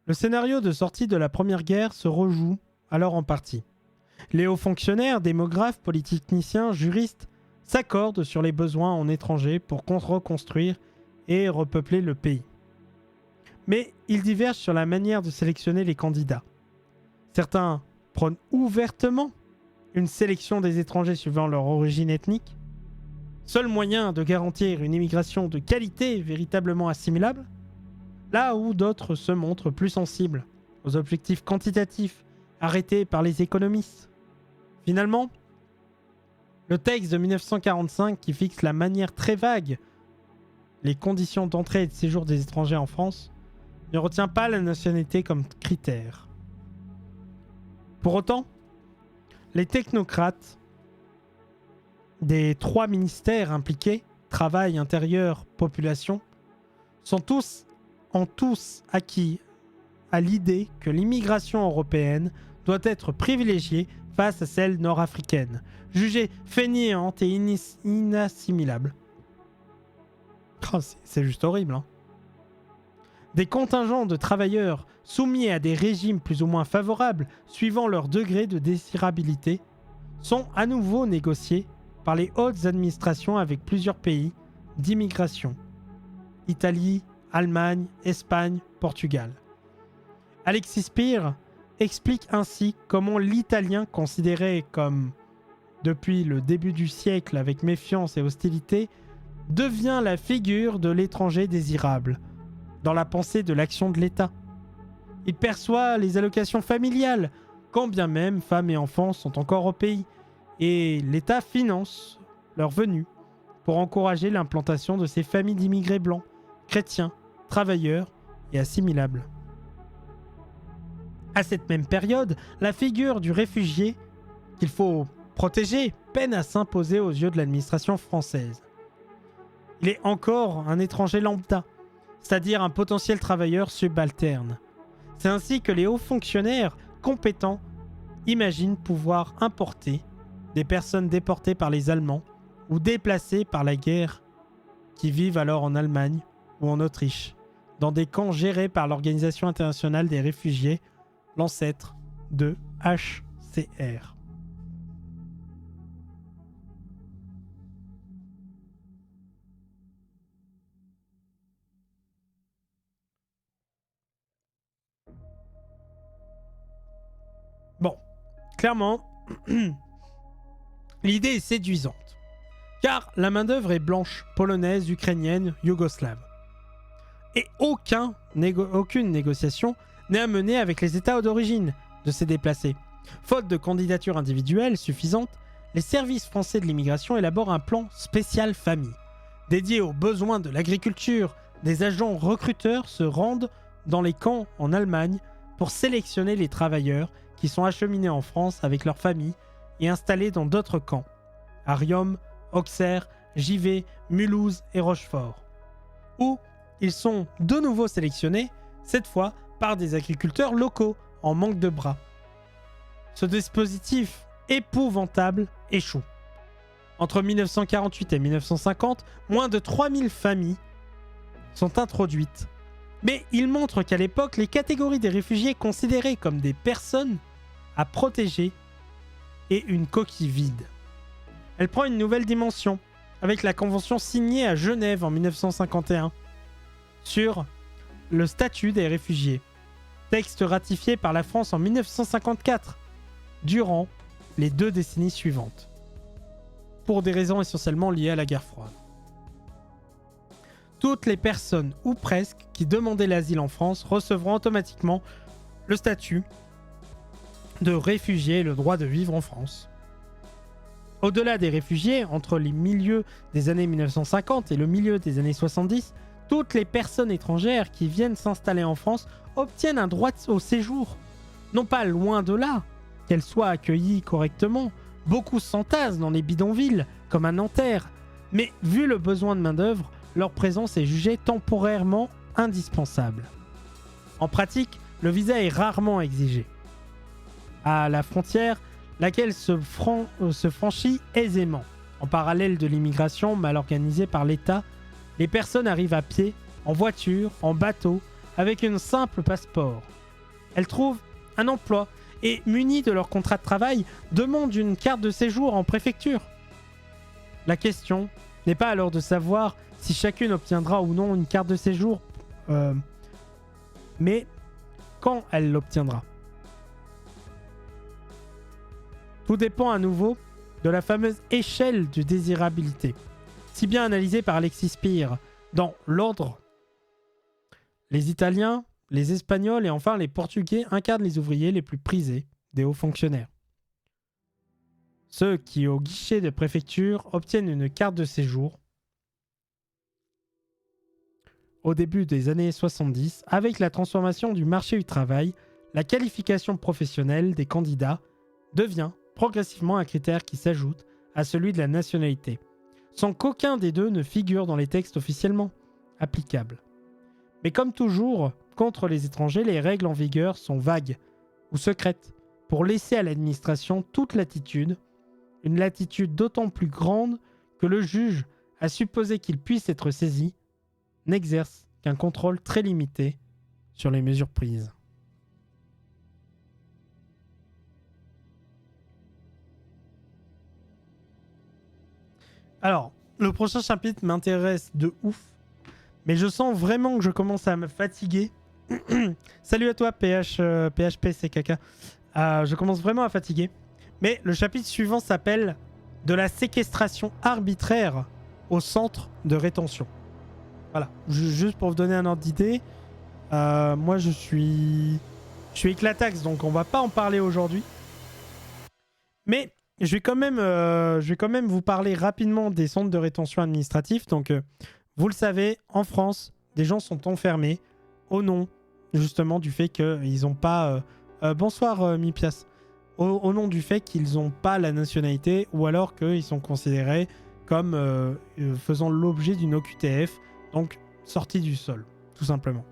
Le scénario de sortie de la Première Guerre se rejoue alors en partie. Les hauts fonctionnaires, démographes, polytechniciens, juristes s'accordent sur les besoins en étrangers pour reconstruire et repeupler le pays. Mais ils divergent sur la manière de sélectionner les candidats. Certains prônent ouvertement une sélection des étrangers suivant leur origine ethnique, seul moyen de garantir une immigration de qualité véritablement assimilable, là où d'autres se montrent plus sensibles aux objectifs quantitatifs arrêtés par les économistes. Finalement, le texte de 1945 qui fixe la manière très vague les conditions d'entrée et de séjour des étrangers en France ne retient pas la nationalité comme critère. Pour autant, les technocrates des 3 ministères impliqués, travail, intérieur, population, sont tous acquis à l'idée que l'immigration européenne doit être privilégiée face à celle nord-africaine, jugée fainéante et inassimilable. Oh, c'est juste horrible, hein. Des contingents de travailleurs soumis à des régimes plus ou moins favorables, suivant leur degré de désirabilité, sont à nouveau négociés par les hautes administrations avec plusieurs pays d'immigration. Italie, Allemagne, Espagne, Portugal. Alexis Speer explique ainsi comment l'italien, considéré comme, depuis le début du siècle avec méfiance et hostilité, devient la figure de l'étranger désirable, dans la pensée de l'action de l'État. Il perçoit les allocations familiales, quand bien même femmes et enfants sont encore au pays, et l'État finance leur venue pour encourager l'implantation de ces familles d'immigrés blancs, chrétiens, travailleurs et assimilables. À cette même période, la figure du réfugié, qu'il faut protéger, peine à s'imposer aux yeux de l'administration française. Il est encore un étranger lambda, c'est-à-dire un potentiel travailleur subalterne. C'est ainsi que les hauts fonctionnaires compétents imaginent pouvoir importer des personnes déportées par les Allemands ou déplacées par la guerre qui vivent alors en Allemagne ou en Autriche, dans des camps gérés par l'Organisation internationale des réfugiés, l'ancêtre de HCR. Bon, clairement, l'idée est séduisante, car la main-d'œuvre est blanche, polonaise, ukrainienne, yougoslave. Et aucune négociation n'est à mener avec les États d'origine de ces déplacés. Faute de candidature individuelle suffisante, les services français de l'immigration élaborent un plan spécial famille. Dédié aux besoins de l'agriculture, des agents recruteurs se rendent dans les camps en Allemagne pour sélectionner les travailleurs qui sont acheminés en France avec leurs familles et installés dans d'autres camps. À Riom, Auxerre, Givet, Mulhouse et Rochefort. Où ils sont de nouveau sélectionnés, cette fois par des agriculteurs locaux en manque de bras. Ce dispositif épouvantable échoue. Entre 1948 et 1950, moins de 3000 familles sont introduites. Mais il montre qu'à l'époque, les catégories des réfugiés considérées comme des personnes à protéger et une coquille vide. Elle prend une nouvelle dimension avec la convention signée à Genève en 1951 sur le statut des réfugiés. Texte ratifié par la France en 1954 durant les 2 décennies suivantes, pour des raisons essentiellement liées à la guerre froide. Toutes les personnes, ou presque, qui demandaient l'asile en France recevront automatiquement le statut de réfugié et le droit de vivre en France. Au-delà des réfugiés, entre les milieux des années 1950 et le milieu des années 70, toutes les personnes étrangères qui viennent s'installer en France obtiennent un droit au séjour. Non pas loin de là, qu'elles soient accueillies correctement. Beaucoup s'entassent dans les bidonvilles, comme à Nanterre. Mais vu le besoin de main-d'œuvre, leur présence est jugée temporairement indispensable. En pratique, le visa est rarement exigé. À la frontière, laquelle se franchit aisément. En parallèle de l'immigration mal organisée par l'État, les personnes arrivent à pied, en voiture, en bateau, avec un simple passeport. Elles trouvent un emploi et, munies de leur contrat de travail, demandent une carte de séjour en préfecture. La question n'est pas alors de savoir si chacune obtiendra ou non une carte de séjour, mais quand elle l'obtiendra. Tout dépend à nouveau de la fameuse échelle de désirabilité, si bien analysée par Alexis Spire dans L'Ordre. Les Italiens, les Espagnols et enfin les Portugais incarnent les ouvriers les plus prisés des hauts fonctionnaires. Ceux qui, au guichet de préfecture, obtiennent une carte de séjour au début des années 70, avec la transformation du marché du travail, la qualification professionnelle des candidats devient progressivement un critère qui s'ajoute à celui de la nationalité, sans qu'aucun des deux ne figure dans les textes officiellement applicables. Mais comme toujours, contre les étrangers, les règles en vigueur sont vagues ou secrètes, pour laisser à l'administration toute latitude, une latitude d'autant plus grande que le juge, à supposer qu'il puisse être saisi, n'exerce qu'un contrôle très limité sur les mesures prises. Alors, le prochain chapitre m'intéresse de ouf, mais je sens vraiment que je commence à me fatiguer. Salut à toi, PHP, c'est caca. Je commence vraiment à fatiguer. Mais le chapitre suivant s'appelle « De la séquestration arbitraire au centre de rétention ». Voilà, juste pour vous donner un ordre d'idée, moi je suis éclataxe, donc on va pas en parler aujourd'hui. Mais je vais quand même vous parler rapidement des centres de rétention administratifs. Donc, vous le savez, en France, des gens sont enfermés au nom justement du fait qu'ils n'ont pas... bonsoir Mipias. Au nom du fait qu'ils n'ont pas la nationalité ou alors qu'ils sont considérés comme faisant l'objet d'une OQTF, donc sortis du sol, tout simplement.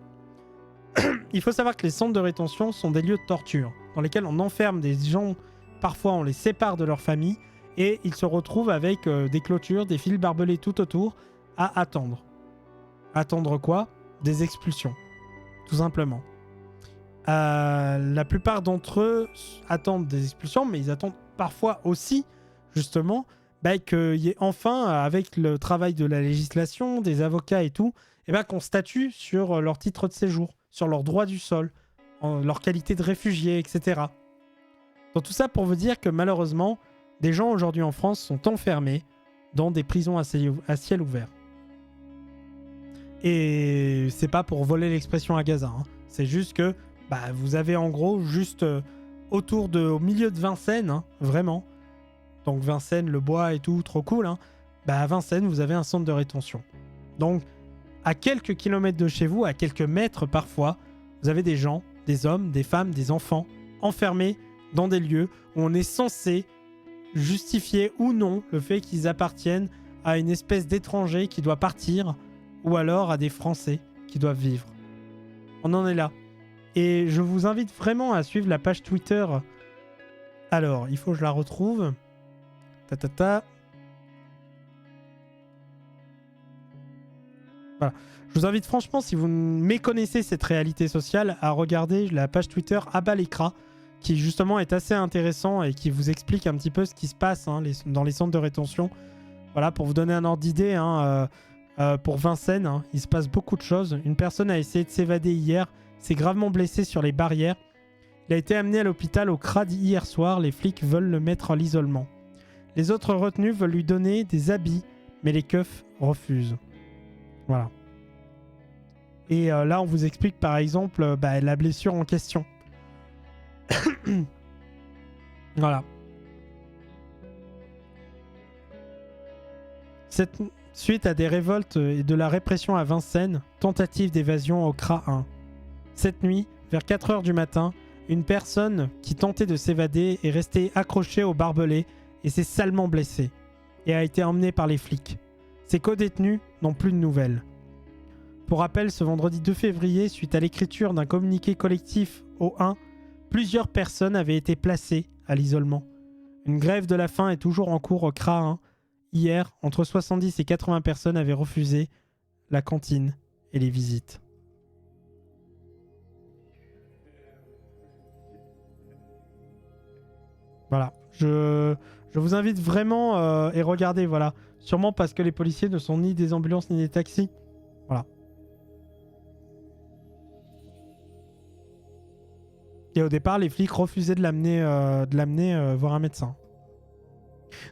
Il faut savoir que les centres de rétention sont des lieux de torture dans lesquels on enferme des gens. Parfois, on les sépare de leur famille et ils se retrouvent avec des clôtures, des fils barbelés tout autour à attendre. Attendre quoi? Des expulsions, tout simplement. La plupart d'entre eux attendent des expulsions, mais ils attendent parfois aussi, justement, qu'il y ait enfin, avec le travail de la législation, des avocats et tout, qu'on statue sur leur titre de séjour, sur leur droit du sol, leur qualité de réfugié, etc. Donc tout ça pour vous dire que malheureusement, des gens aujourd'hui en France sont enfermés dans des prisons à ciel ouvert. Et c'est pas pour voler l'expression à Gaza, hein. C'est juste que vous avez en gros juste au milieu de Vincennes, hein, vraiment, donc Vincennes, le bois et tout, trop cool, hein. Bah à Vincennes, vous avez un centre de rétention. Donc, à quelques kilomètres de chez vous, à quelques mètres parfois, vous avez des gens, des hommes, des femmes, des enfants enfermés dans des lieux où on est censé justifier ou non le fait qu'ils appartiennent à une espèce d'étranger qui doit partir ou alors à des Français qui doivent vivre. On en est là. Et je vous invite vraiment à suivre la page Twitter. Alors, il faut que je la retrouve. Voilà. Je vous invite franchement, si vous méconnaissez cette réalité sociale, à regarder la page Twitter Abalekra, qui justement est assez intéressant et qui vous explique un petit peu ce qui se passe dans les centres de rétention. Voilà, pour vous donner un ordre d'idée, pour Vincennes, il se passe beaucoup de choses. Une personne a essayé de s'évader hier, s'est gravement blessé sur les barrières. Il a été amené à l'hôpital au CRAD hier soir. Les flics veulent le mettre à l'isolement. Les autres retenus veulent lui donner des habits, mais les keufs refusent. Voilà. Et là, on vous explique par exemple la blessure en question. Voilà. Suite à des révoltes et de la répression à Vincennes, tentative d'évasion au CRA 1. Cette nuit, vers 4 h du matin, une personne qui tentait de s'évader est restée accrochée au barbelé et s'est salement blessée et a été emmenée par les flics. Ses co-détenus n'ont plus de nouvelles. Pour rappel, ce vendredi 2 février, suite à l'écriture d'un communiqué collectif au 1, plusieurs personnes avaient été placées à l'isolement. Une grève de la faim est toujours en cours au CRA 1. Hier, entre 70 et 80 personnes avaient refusé la cantine et les visites. Voilà. Je vous invite vraiment et regardez, voilà. Sûrement parce que les policiers ne sont ni des ambulances ni des taxis. Voilà. Et au départ, les flics refusaient de l'amener voir un médecin.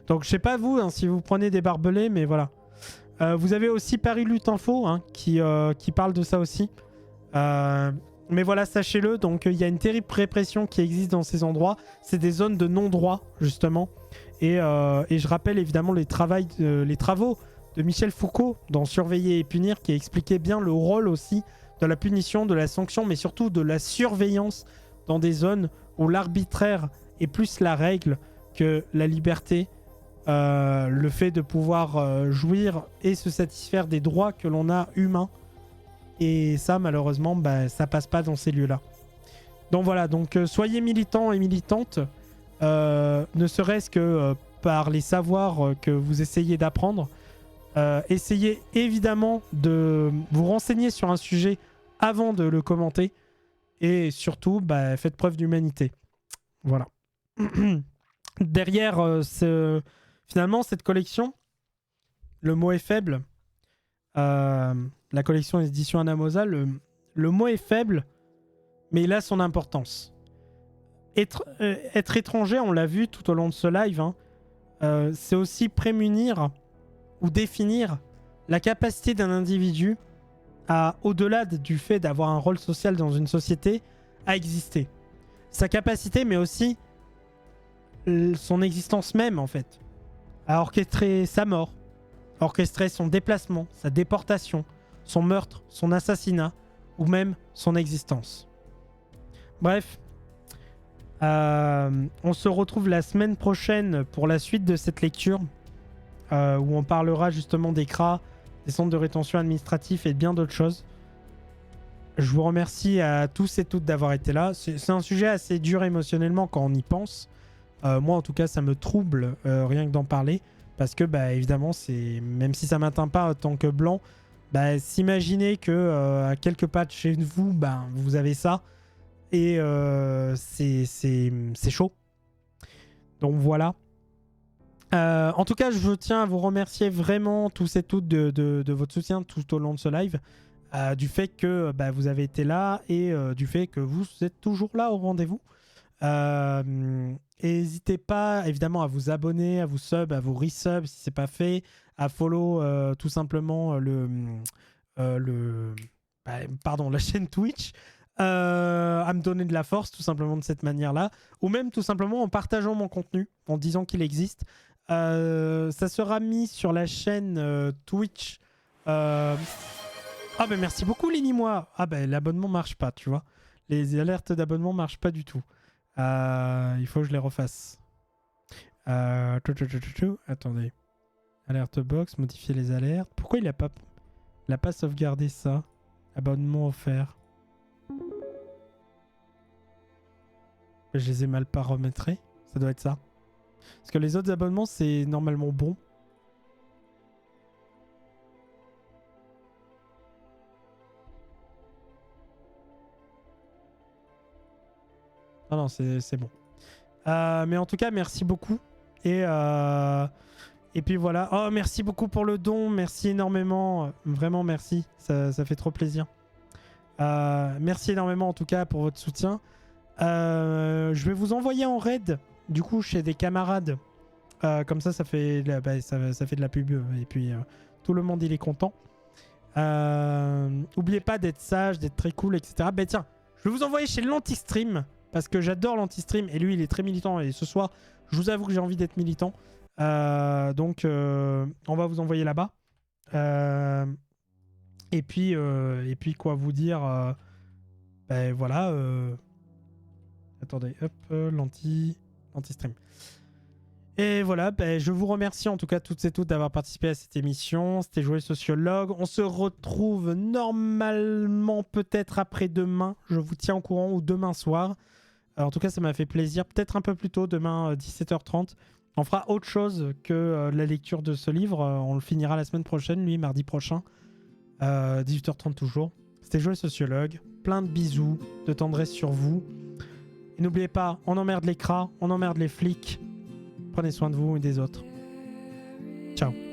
Donc je sais pas vous si vous prenez des barbelés, mais voilà. Vous avez aussi Paris Lutte Info qui parle de ça aussi. Mais voilà, sachez-le, donc il y a une terrible répression qui existe dans ces endroits. C'est des zones de non-droit, justement. Et je rappelle évidemment les travaux de Michel Foucault dans Surveiller et punir, qui expliquait bien le rôle aussi de la punition, de la sanction, mais surtout de la surveillance dans des zones où l'arbitraire est plus la règle que la liberté, le fait de pouvoir jouir et se satisfaire des droits que l'on a humains. Et ça, malheureusement, ça passe pas dans ces lieux-là. Donc voilà, soyez militants et militantes, ne serait-ce que par les savoirs que vous essayez d'apprendre. Essayez évidemment de vous renseigner sur un sujet avant de le commenter. Et surtout, faites preuve d'humanité. Voilà. Derrière finalement cette collection, le mot est faible. La collection édition Anamosa, le mot est faible, mais il a son importance. Être étranger, on l'a vu tout au long de ce live, c'est aussi prémunir ou définir la capacité d'un individu à, au-delà du fait d'avoir un rôle social dans une société, à exister. Sa capacité, mais aussi son existence même, en fait. À orchestrer sa mort, à orchestrer son déplacement, sa déportation, son meurtre, son assassinat, ou même son existence. Bref, on se retrouve la semaine prochaine pour la suite de cette lecture, où on parlera justement des CRA, des centres de rétention administratifs et de bien d'autres choses. Je vous remercie à tous et toutes d'avoir été là. C'est un sujet assez dur émotionnellement quand on y pense. Moi, en tout cas, ça me trouble rien que d'en parler. Parce que, évidemment, même si ça ne m'atteint pas en tant que blanc, s'imaginer que à quelques pas de chez vous, vous avez ça. Et c'est chaud. Donc voilà. En tout cas, je tiens à vous remercier vraiment tous et toutes de votre soutien tout au long de ce live. Du fait que vous avez été là et du fait que vous êtes toujours là au rendez-vous. N'hésitez pas évidemment à vous abonner, à vous sub, à vous resub si c'est pas fait, à follow tout simplement la chaîne Twitch. à me donner de la force tout simplement de cette manière-là, ou même tout simplement en partageant mon contenu, en disant qu'il existe. Ça sera mis sur la chaîne Twitch. Ah ben merci beaucoup Linimois. Ah ben l'abonnement marche pas, tu vois. Les alertes d'abonnement marchent pas du tout. Il faut que je les refasse. Attendez. Alerte box, modifier les alertes. Pourquoi il a pas sauvegardé ça? Abonnement offert. Je les ai mal paramétrés. Ça doit être ça. Parce que les autres abonnements, c'est normalement bon. Ah non, c'est bon. Mais en tout cas, merci beaucoup. Et puis voilà. Oh, merci beaucoup pour le don. Merci énormément. Vraiment, merci. Ça fait trop plaisir. Merci énormément en tout cas pour votre soutien. Je vais vous envoyer en raid, du coup, chez des camarades. Comme ça, ça fait de la pub. Et puis, tout le monde, il est content. Oubliez pas d'être sage, d'être très cool, etc. Bah tiens, je vais vous envoyer chez l'Anti-Stream. Parce que j'adore l'Anti-Stream. Et lui, il est très militant. Et ce soir, je vous avoue que j'ai envie d'être militant. Donc, on va vous envoyer là-bas. Et puis, quoi vous dire ben voilà. Attendez, hop, l'anti-stream. Et voilà, ben, je vous remercie en tout cas toutes et toutes d'avoir participé à cette émission. C'était Joël Sociologue. On se retrouve normalement peut-être après-demain. Je vous tiens au courant, ou demain soir. En tout cas, ça m'a fait plaisir. Peut-être un peu plus tôt, demain 17h30. On fera autre chose que la lecture de ce livre. On le finira la semaine prochaine, lui, mardi prochain. 18h30 toujours. C'était Joël Sociologue. Plein de bisous, de tendresse sur vous. Et n'oubliez pas, on emmerde les cras, on emmerde les flics. Prenez soin de vous et des autres. Ciao.